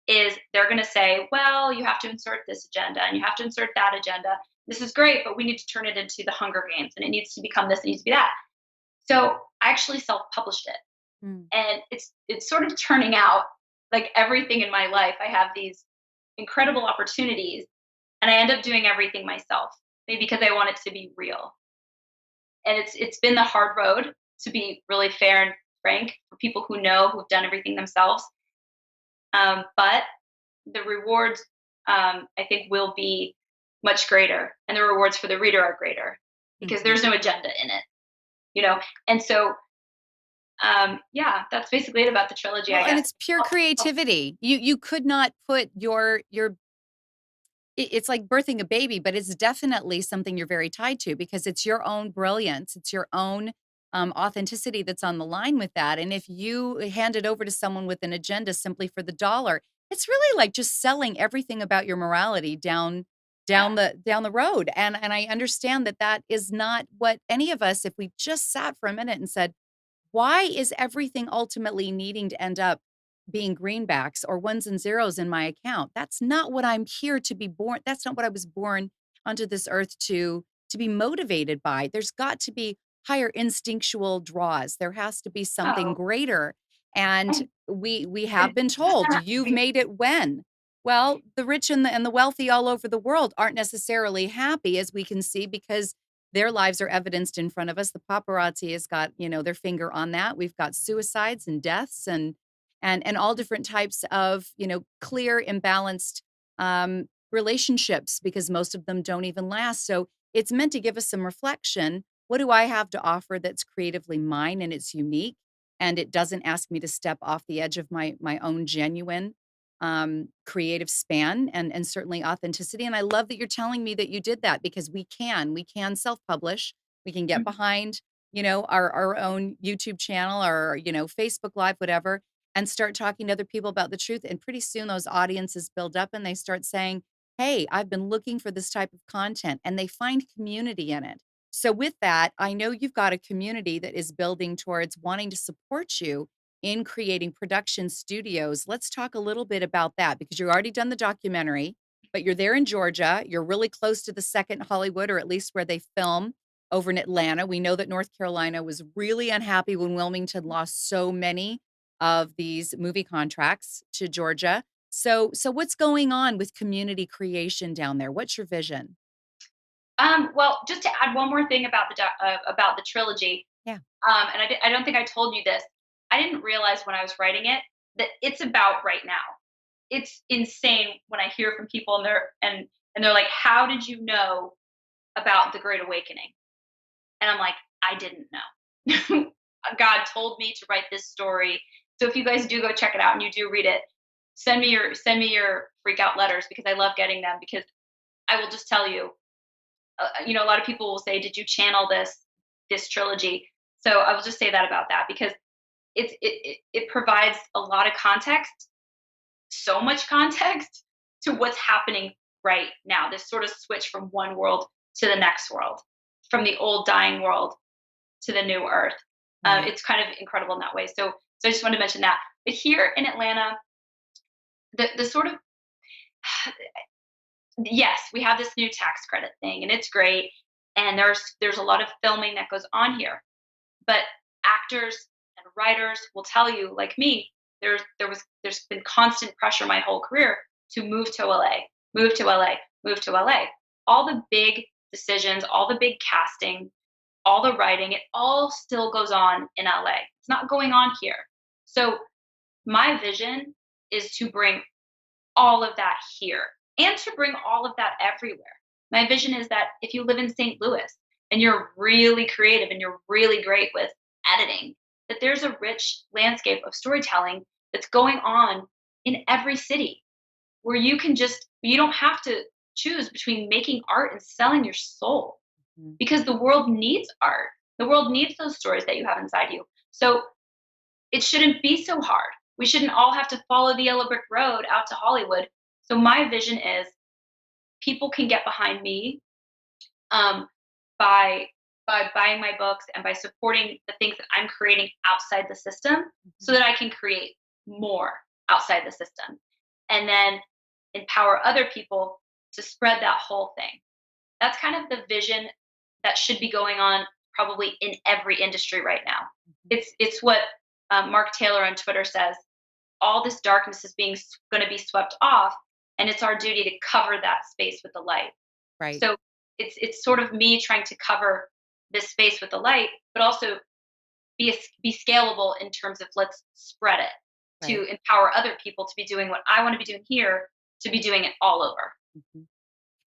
is they're going to say, well, you have to insert this agenda and you have to insert that agenda. This is great, but we need to turn it into the Hunger Games, and it needs to become this, it needs to be that. So I actually self-published it. And it's sort of turning out like everything in my life. I have these incredible opportunities, and I end up doing everything myself, maybe because I want it to be real. And it's been the hard road, to be really fair and frank, for people who've done everything themselves. But the rewards, I think, will be much greater, and the rewards for the reader are greater because there's no agenda in it, And so, yeah, that's basically it about the trilogy, I Well, and guess. it's pure creativity. You could not put your it's like birthing a baby, but it's definitely something you're very tied to because it's your own brilliance. It's your own authenticity that's on the line with that. And if you hand it over to someone with an agenda simply for the dollar, it's really like just selling everything about your morality Yeah. down the road. And I understand that that is not what any of us, if we just sat for a minute and said, why is everything ultimately needing to end up being greenbacks or ones and zeros in my account? That's not what I'm here to be born. That's not what I was born onto this earth to be motivated by. There's got to be higher instinctual draws. There has to be something Oh, greater. And and we have been told you've made it when. Well, the rich and the wealthy all over the world aren't necessarily happy, as we can see, because their lives are evidenced in front of us. The paparazzi has got, their finger on that. We've got suicides and deaths and all different types of, clear, imbalanced relationships because most of them don't even last. So it's meant to give us some reflection. What do I have to offer that's creatively mine and it's unique? And it doesn't ask me to step off the edge of my own genuine creative span and certainly authenticity. And I love that you're telling me that you did that because we can self-publish, we can get behind, our own YouTube channel or, Facebook Live, whatever, and start talking to other people about the truth. And pretty soon those audiences build up and they start saying, hey, I've been looking for this type of content, and they find community in it. So with that, I know you've got a community that is building towards wanting to support you in creating production studios. Let's talk a little bit about that because you've already done the documentary, but you're there in Georgia. You're really close to the second Hollywood, or at least where they film over in Atlanta. We know that North Carolina was really unhappy when Wilmington lost so many of these movie contracts to Georgia. So what's going on with community creation down there? What's your vision? well, just to add one more thing about the trilogy, Yeah. and I don't think I told you this. I didn't realize when I was writing it that it's about right now. It's insane when I hear from people and they're like, "How did you know about the Great Awakening?" And I'm like, "I didn't know. God told me to write this story." So if you guys do go check it out and you do read it, send me your freak out letters because I love getting them because I will just tell you, a lot of people will say, "Did you channel this trilogy?" So I will just say that about that because it provides a lot of context, so much context to what's happening right now. This sort of switch from one world to the next world, from the old dying world to the new Earth. Right. It's kind of incredible in that way. So I just wanted to mention that. But here in Atlanta, the sort of yes, we have this new tax credit thing, and it's great. And there's a lot of filming that goes on here. But actors and writers will tell you, like me, there's been constant pressure my whole career to move to LA, move to LA, move to LA. All the big decisions, all the big casting, all the writing, it all still goes on in LA. It's not going on here. So my vision is to bring all of that here and to bring all of that everywhere. My vision is that if you live in St. Louis and you're really creative and you're really great with editing, that there's a rich landscape of storytelling that's going on in every city where you don't have to choose between making art and selling your soul Mhm. because the world needs art. The world needs those stories that you have inside you. So it shouldn't be so hard. We shouldn't all have to follow the yellow brick road out to Hollywood. So my vision is people can get behind me um, by buying my books and by supporting the things that I'm creating outside the system, so Mhm. that I can create more outside the system, and then empower other people to spread that whole thing. That's kind of the vision that should be going on probably in every industry right now. Mhm. It's what Mark Taylor on Twitter says. All this darkness is being going to be swept off, and it's our duty to cover that space with the light. Right. So it's sort of me trying to cover this space with the light, but also be scalable in terms of let's spread it Right. to empower other people to be doing what I want to be doing here, to be doing it all over. Mhm.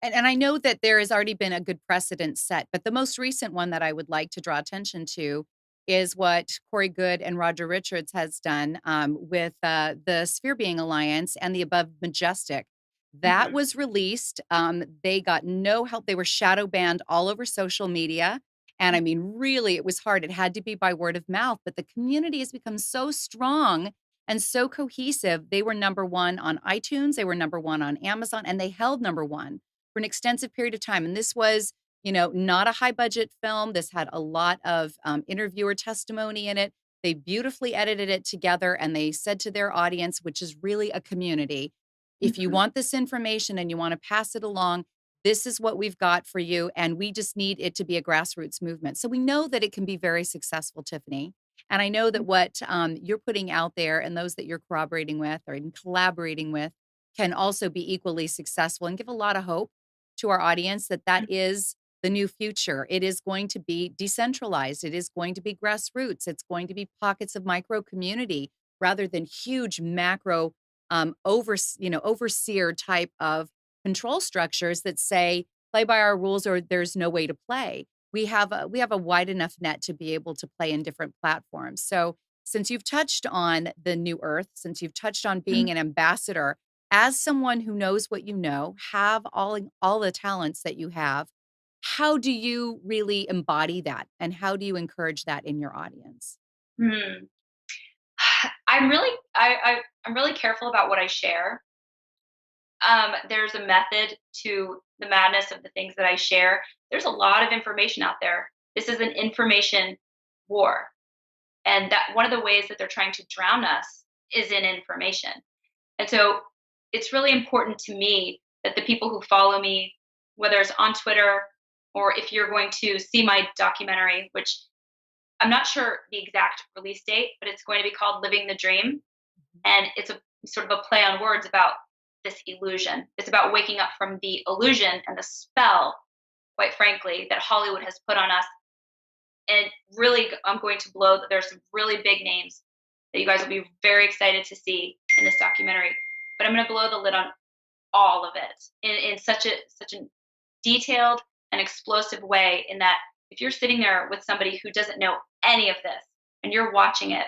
And I know that there has already been a good precedent set, but the most recent one that I would like to draw attention to is what Corey Good and Roger Richards has done with the Sphere Being Alliance and the Above Majestic. That Hmm. was released. They got no help. They were shadow banned all over social media. And I mean, really, it was hard. It had to be by word of mouth, but the community has become so strong and so cohesive. They were number one on iTunes, they were number one on Amazon, and they held number one for an extensive period of time. And this was, not a high budget film. This had a lot of interviewer testimony in it. They beautifully edited it together and they said to their audience, which is really a community, if you Hmm. want this information and you want to pass it along, this is what we've got for you. And we just need it to be a grassroots movement. So we know that it can be very successful, Tiffany. And I know that what you're putting out there and those that you're corroborating with or in collaborating with can also be equally successful and give a lot of hope to our audience that that is the new future. It is going to be decentralized. It is going to be grassroots. It's going to be pockets of micro community rather than huge macro overseer type of control structures that say play by our rules or there's no way to play. We have a wide enough net to be able to play in different platforms. So since you've touched on the new earth, since you've touched on being an ambassador, as someone who knows what you know, have all the talents that you have, how do you really embody that and how do you encourage that in your audience? Hmm. I'm really careful about what I share. There's a method to the madness of the things that I share. There's a lot of information out there. This is an information war. And that one of the ways that they're trying to drown us is in information. And so it's really important to me that the people who follow me, whether it's on Twitter or if you're going to see my documentary, which I'm not sure the exact release date, but it's going to be called Living the Dream. And it's a sort of a play on words about this illusion. It's about waking up from the illusion and the spell, quite frankly, that Hollywood has put on us. And really, I'm going to blow. There's some really big names that you guys will be very excited to see in this documentary. But I'm going to blow the lid on all of it in such a detailed and explosive way. In that, if you're sitting there with somebody who doesn't know any of this and you're watching it,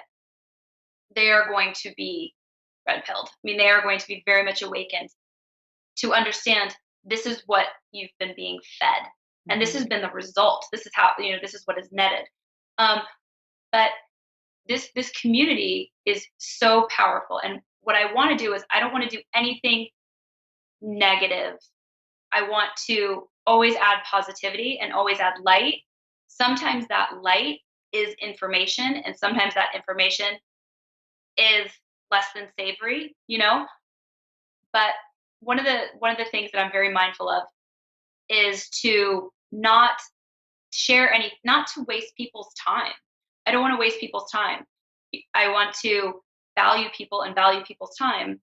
they are going to be red pilled. I mean, they are going to be very much awakened to understand this is what you've been being fed, and this Mhm. has been the result. This is how this is what is netted. Um, but this community is so powerful, and what I want to do is I don't want to do anything negative. I want to always add positivity and always add light. Sometimes that light is information, and sometimes that information is less than savory, but one of the things that I'm very mindful of is to not share any not to waste people's time. I don't want to waste people's time. I want to value people and value people's time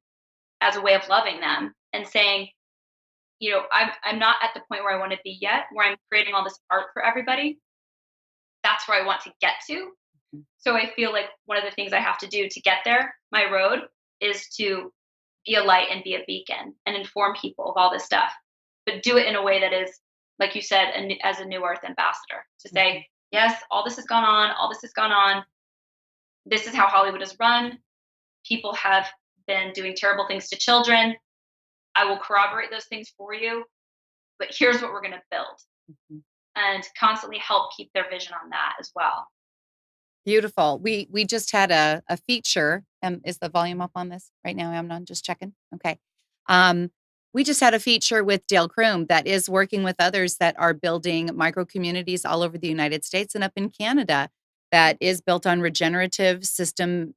as a way of loving them and saying, I'm not at the point where I want to be yet, where I'm creating all this art for everybody. That's where I want to get to. Mhm. So I feel like one of the things I have to do to get there, my road, is to be a light and be a beacon and inform people of all this stuff, but do it in a way that is, like you said, as a New Earth ambassador, to Mhm. say, yes, all this has gone on, all this has gone on. This is how Hollywood is run. People have been doing terrible things to children. I will corroborate those things for you, but here's what we're going to build, Mhm. and constantly help keep their vision on that as well. Beautiful. We just had a feature. Is the volume up on this right now? I'm not just checking. Okay. Um, we just had a feature with Dale Kroom that is working with others that are building micro communities all over the United States and up in Canada that is built on regenerative system,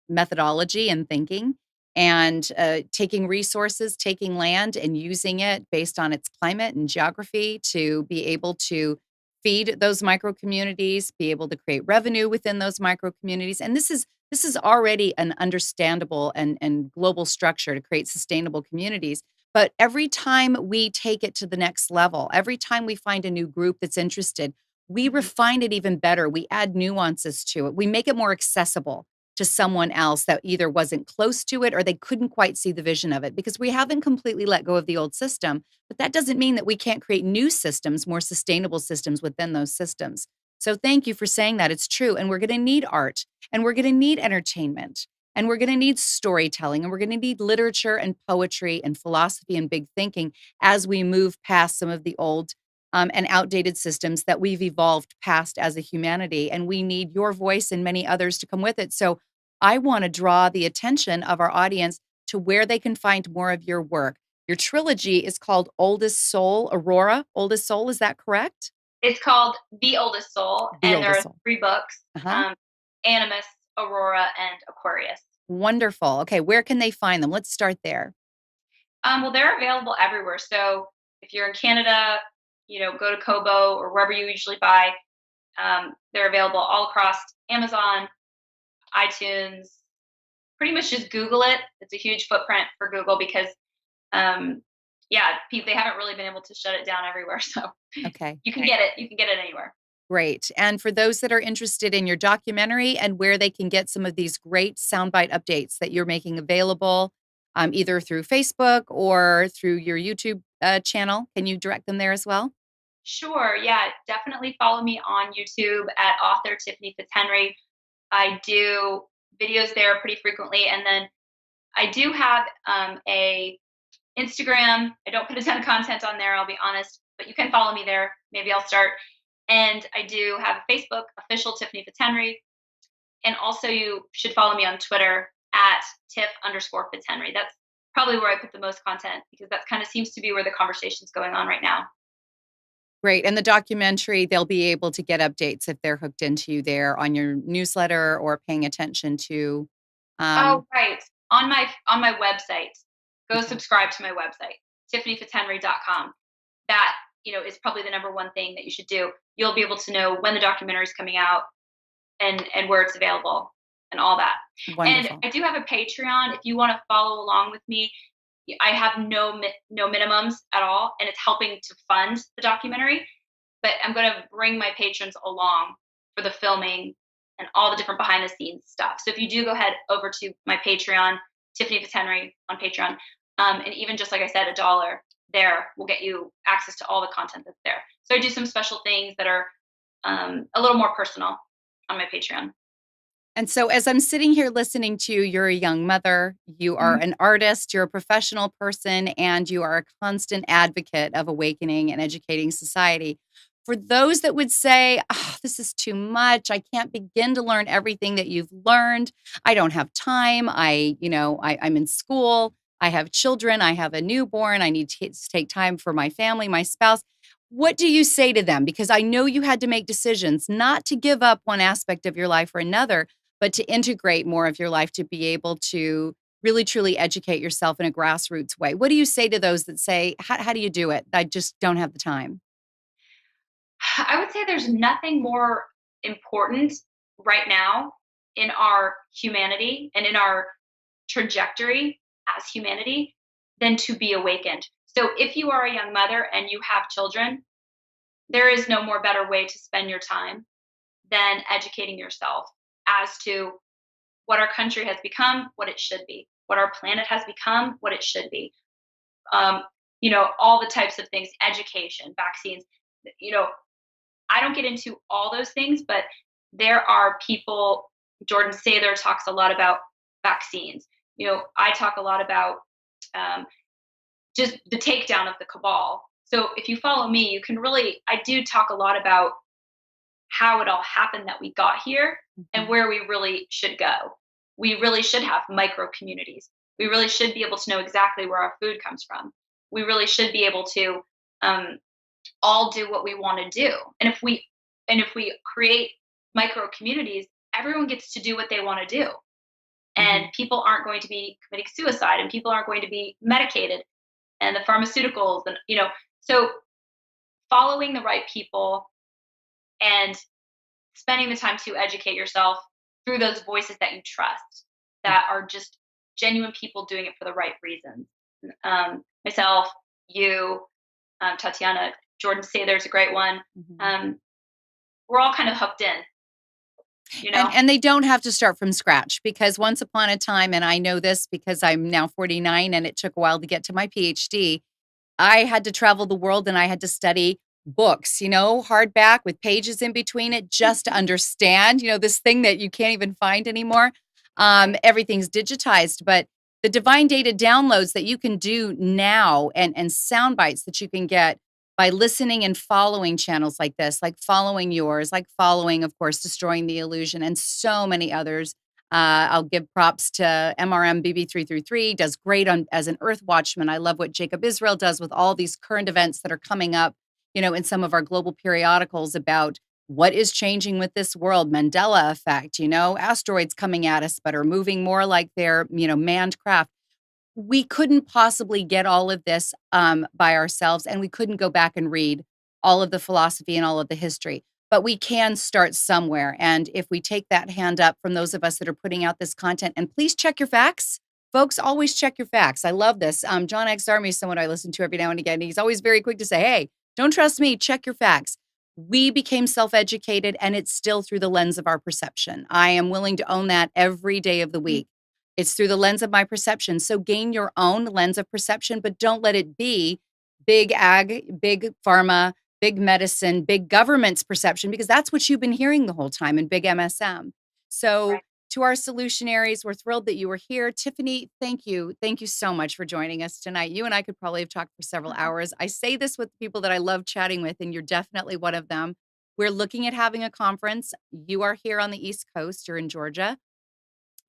methodology and thinking, and taking resources, taking land and using it based on its climate and geography to be able to feed those micro communities, be able to create revenue within those micro communities. And this is already an understandable and global structure to create sustainable communities. But every time we take it to the next level, every time we find a new group that's interested, we Mhm. refine it even better. We add nuances to it. We make it more accessible to someone else that either wasn't close to it or they couldn't quite see the vision of it, because we haven't completely let go of the old system. But that doesn't mean that we can't create new systems, more sustainable systems within those systems. So thank you for saying that. It's true. And we're going to need art, and we're going to need entertainment, and we're going to need storytelling, and we're going to need literature and poetry and philosophy and big thinking as we move past some of the old and outdated systems that we've evolved past as a humanity. And we need your voice and many others to come with it. So I want to draw the attention of our audience to where they can find more of your work. Your trilogy is called Oldest Soul, Aurora, Oldest Soul. Is that correct? It's called The Oldest Soul, The and there Oldest are Soul. three books: Uh-huh. Animus, Aurora, and Aquarius. Wonderful. Okay, where can they find them? Let's start there. Well, they're available everywhere. So if you're in Canada, go to Kobo or wherever you usually buy. They're available all across Amazon, iTunes. Pretty much just Google it. It's a huge footprint for Google because, yeah, they haven't really been able to shut it down everywhere. So Okay, you can get it. You can get it anywhere. great. And for those that are interested in your documentary and where they can get some of these great soundbite updates that you're making available, either through Facebook or through your YouTube channel, can you direct them there as well? Sure. Yeah, definitely follow me on YouTube at author Tiffany FitzHenry. I do videos there pretty frequently, and then I do have a Instagram. I don't put a ton of content on there, I'll be honest, but you can follow me there. Maybe I'll start. And I do have a Facebook, official Tiffany FitzHenry, and also you should follow me on Twitter at Tiff_FitzHenry. That's probably where I put the most content because that kind of seems to be where the conversation's going on right now. Great. And the documentary, they'll be able to get updates if they're hooked into you there on your newsletter or paying attention to. Oh, Um, right. On my website. Go okay. subscribe to my website, tiffanyfitzhenry.com. That, is probably the number one thing that you should do. You'll be able to know when the documentary is coming out and where it's available and all that. And Wonderful. I do have a Patreon if you want to follow along with me. I have no minimums at all, and it's helping to fund the documentary. But I'm going to bring my patrons along for the filming and all the different behind the scenes stuff. So if you do go ahead over to my Patreon, Tiffany FitzHenry on Patreon, and even just like I said, $1 there will get you access to all the content that's there. So I do some special things that are a little more personal on my Patreon. And so, as I'm sitting here listening to you, you're a young mother, you are Mhm. an artist, you're a professional person, and you are a constant advocate of awakening and educating society. For those that would say, oh, this is too much, I can't begin to learn everything that you've learned. I don't have time. I'm in school. I have children. I have a newborn. I need to take time for my family, my spouse. What do you say to them? Because I know you had to make decisions not to give up one aspect of your life or another, but to integrate more of your life to be able to really truly educate yourself in a grassroots way. What do you say to those that say, how do you do it? I just don't have the time. I would say there's nothing more important right now in our humanity and in our trajectory as humanity than to be awakened. So if you are a young mother and you have children, there is no more better way to spend your time than educating yourself as to what our country has become, what it should be, what our planet has become, what it should be. Um, all the types of things, education, vaccines. You know, I don't get into all those things, but there are people. Jordan Sather talks a lot about vaccines. I talk a lot about um, just the takedown of the cabal. So if you follow me, you can really. I do talk a lot about how it all happened that we got here and Mhm. where we really should go. We really should have micro communities. We really should be able to know exactly where our food comes from. We really should be able to um, all do what we want to do. And if we create micro communities, everyone gets to do what they want to do. And Mhm. people aren't going to be committing suicide and people aren't going to be medicated and the pharmaceuticals and so following the right people and spending the time to educate yourself through those voices that you trust that are just genuine people doing it for the right reasons. Myself, you, Tatiana, Jordan Sather's a great one. Mhm. Um, we're all kind of hooked in, you know? And they don't have to start from scratch, because once upon a time, and I know this because I'm now 49 and it took a while to get to my PhD, I had to travel the world and I had to study books, hardback with pages in between it, just to understand, this thing that you can't even find anymore. Right. Everything's digitized, but the divine data downloads that you can do now, and sound bites that you can get by listening and following channels like this, like following yours, like following, of course, Destroying the Illusion, and so many others. I'll give props to MRM BB333, does great as an Earth Watchman. I love what Jacob Israel does with all these current events that are coming up, in some of our global periodicals about what is changing with this world, Mandela effect, asteroids coming at us, but are moving more like they're, manned craft. We couldn't possibly get all of this by ourselves, and we couldn't go back and read all of the philosophy and all of the history. But we can start somewhere. And if we take that hand up from those of us that are putting out this content, and please check your facts. Folks, always check your facts. I love this. John X. Army is someone I listen to every now and again. He's always very quick to say, hey, don't trust me, check your facts. We became self educated, and it's still through the lens of our perception. I am willing to own that every day of the week. It's through the lens of my perception. So gain your own lens of perception, but don't let it be big ag, big pharma, big medicine, big government's perception, because that's what you've been hearing the whole time in big MSM. So Right. to our solutionaries, we're thrilled that you were here. Tiffany, thank you. Thank you so much for joining us tonight. You and I could probably have talked for several hours. I say this with people that I love chatting with, and you're definitely one of them. We're looking at having a conference. You are here on the East Coast, you're in Georgia.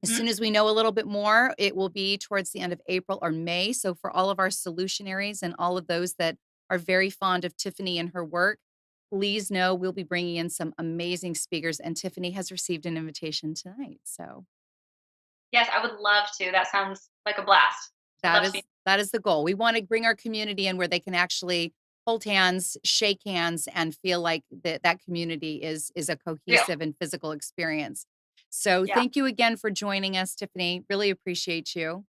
As Mhm. soon as we know a little bit more, it will be towards the end of April or May. So for all of our solutionaries and all of those that are very fond of Tiffany and her work, please know we'll be bringing in some amazing speakers, and Tiffany has received an invitation tonight. So Yes, I would love to. That sounds like a blast. I'd that love to is be. that is the goal. We want to bring our community in where they can actually hold hands, shake hands, and feel like that community is a Real. cohesive and physical experience. So Yeah. thank you again for joining us, Tiffany. Really appreciate you.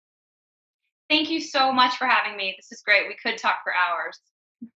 Thank you so much for having me. This is great. We could talk for hours.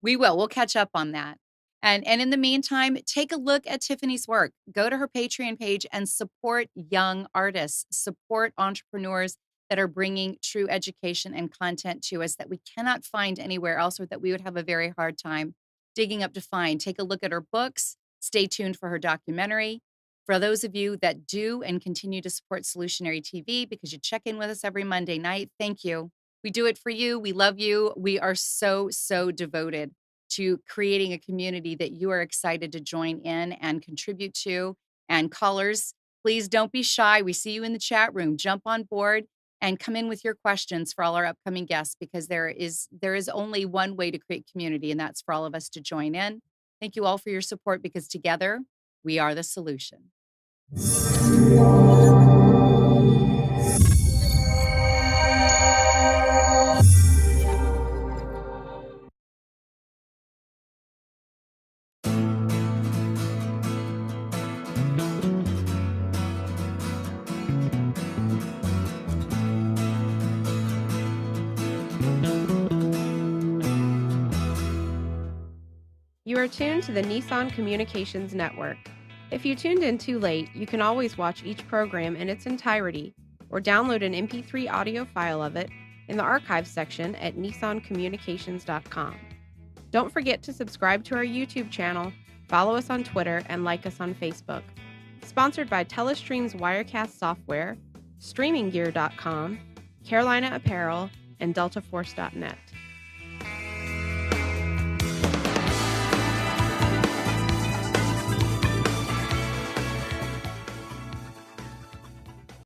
We will. We'll catch up on that. And in the meantime, take a look at Tiffany's work. Go to her Patreon page and support young artists, support entrepreneurs that are bringing true education and content to us that we cannot find anywhere else, or that we would have a very hard time digging up to find. Take a look at her books. Stay tuned for her documentary. For those of you that do and continue to support Solutionary TV because you check in with us every Monday night, thank you. We do it for you. We love you. We are so, so devoted to creating a community that you are excited to join in and contribute to. And callers, please don't be shy. We see you in the chat room. Jump on board and come in with your questions for all our upcoming guests, because there is only one way to create community, and that's for all of us to join in. Thank you all for your support, because together we are the solution. You are tuned to the Nissan Communications Network. If you tuned in too late, you can always watch each program in its entirety or download an MP3 audio file of it in the archives section at nissancommunications.com. Don't forget to subscribe to our YouTube channel, follow us on Twitter, and like us on Facebook. Sponsored by Telestream's Wirecast software, StreamingGear.com, Carolina Apparel, and DeltaForce.net.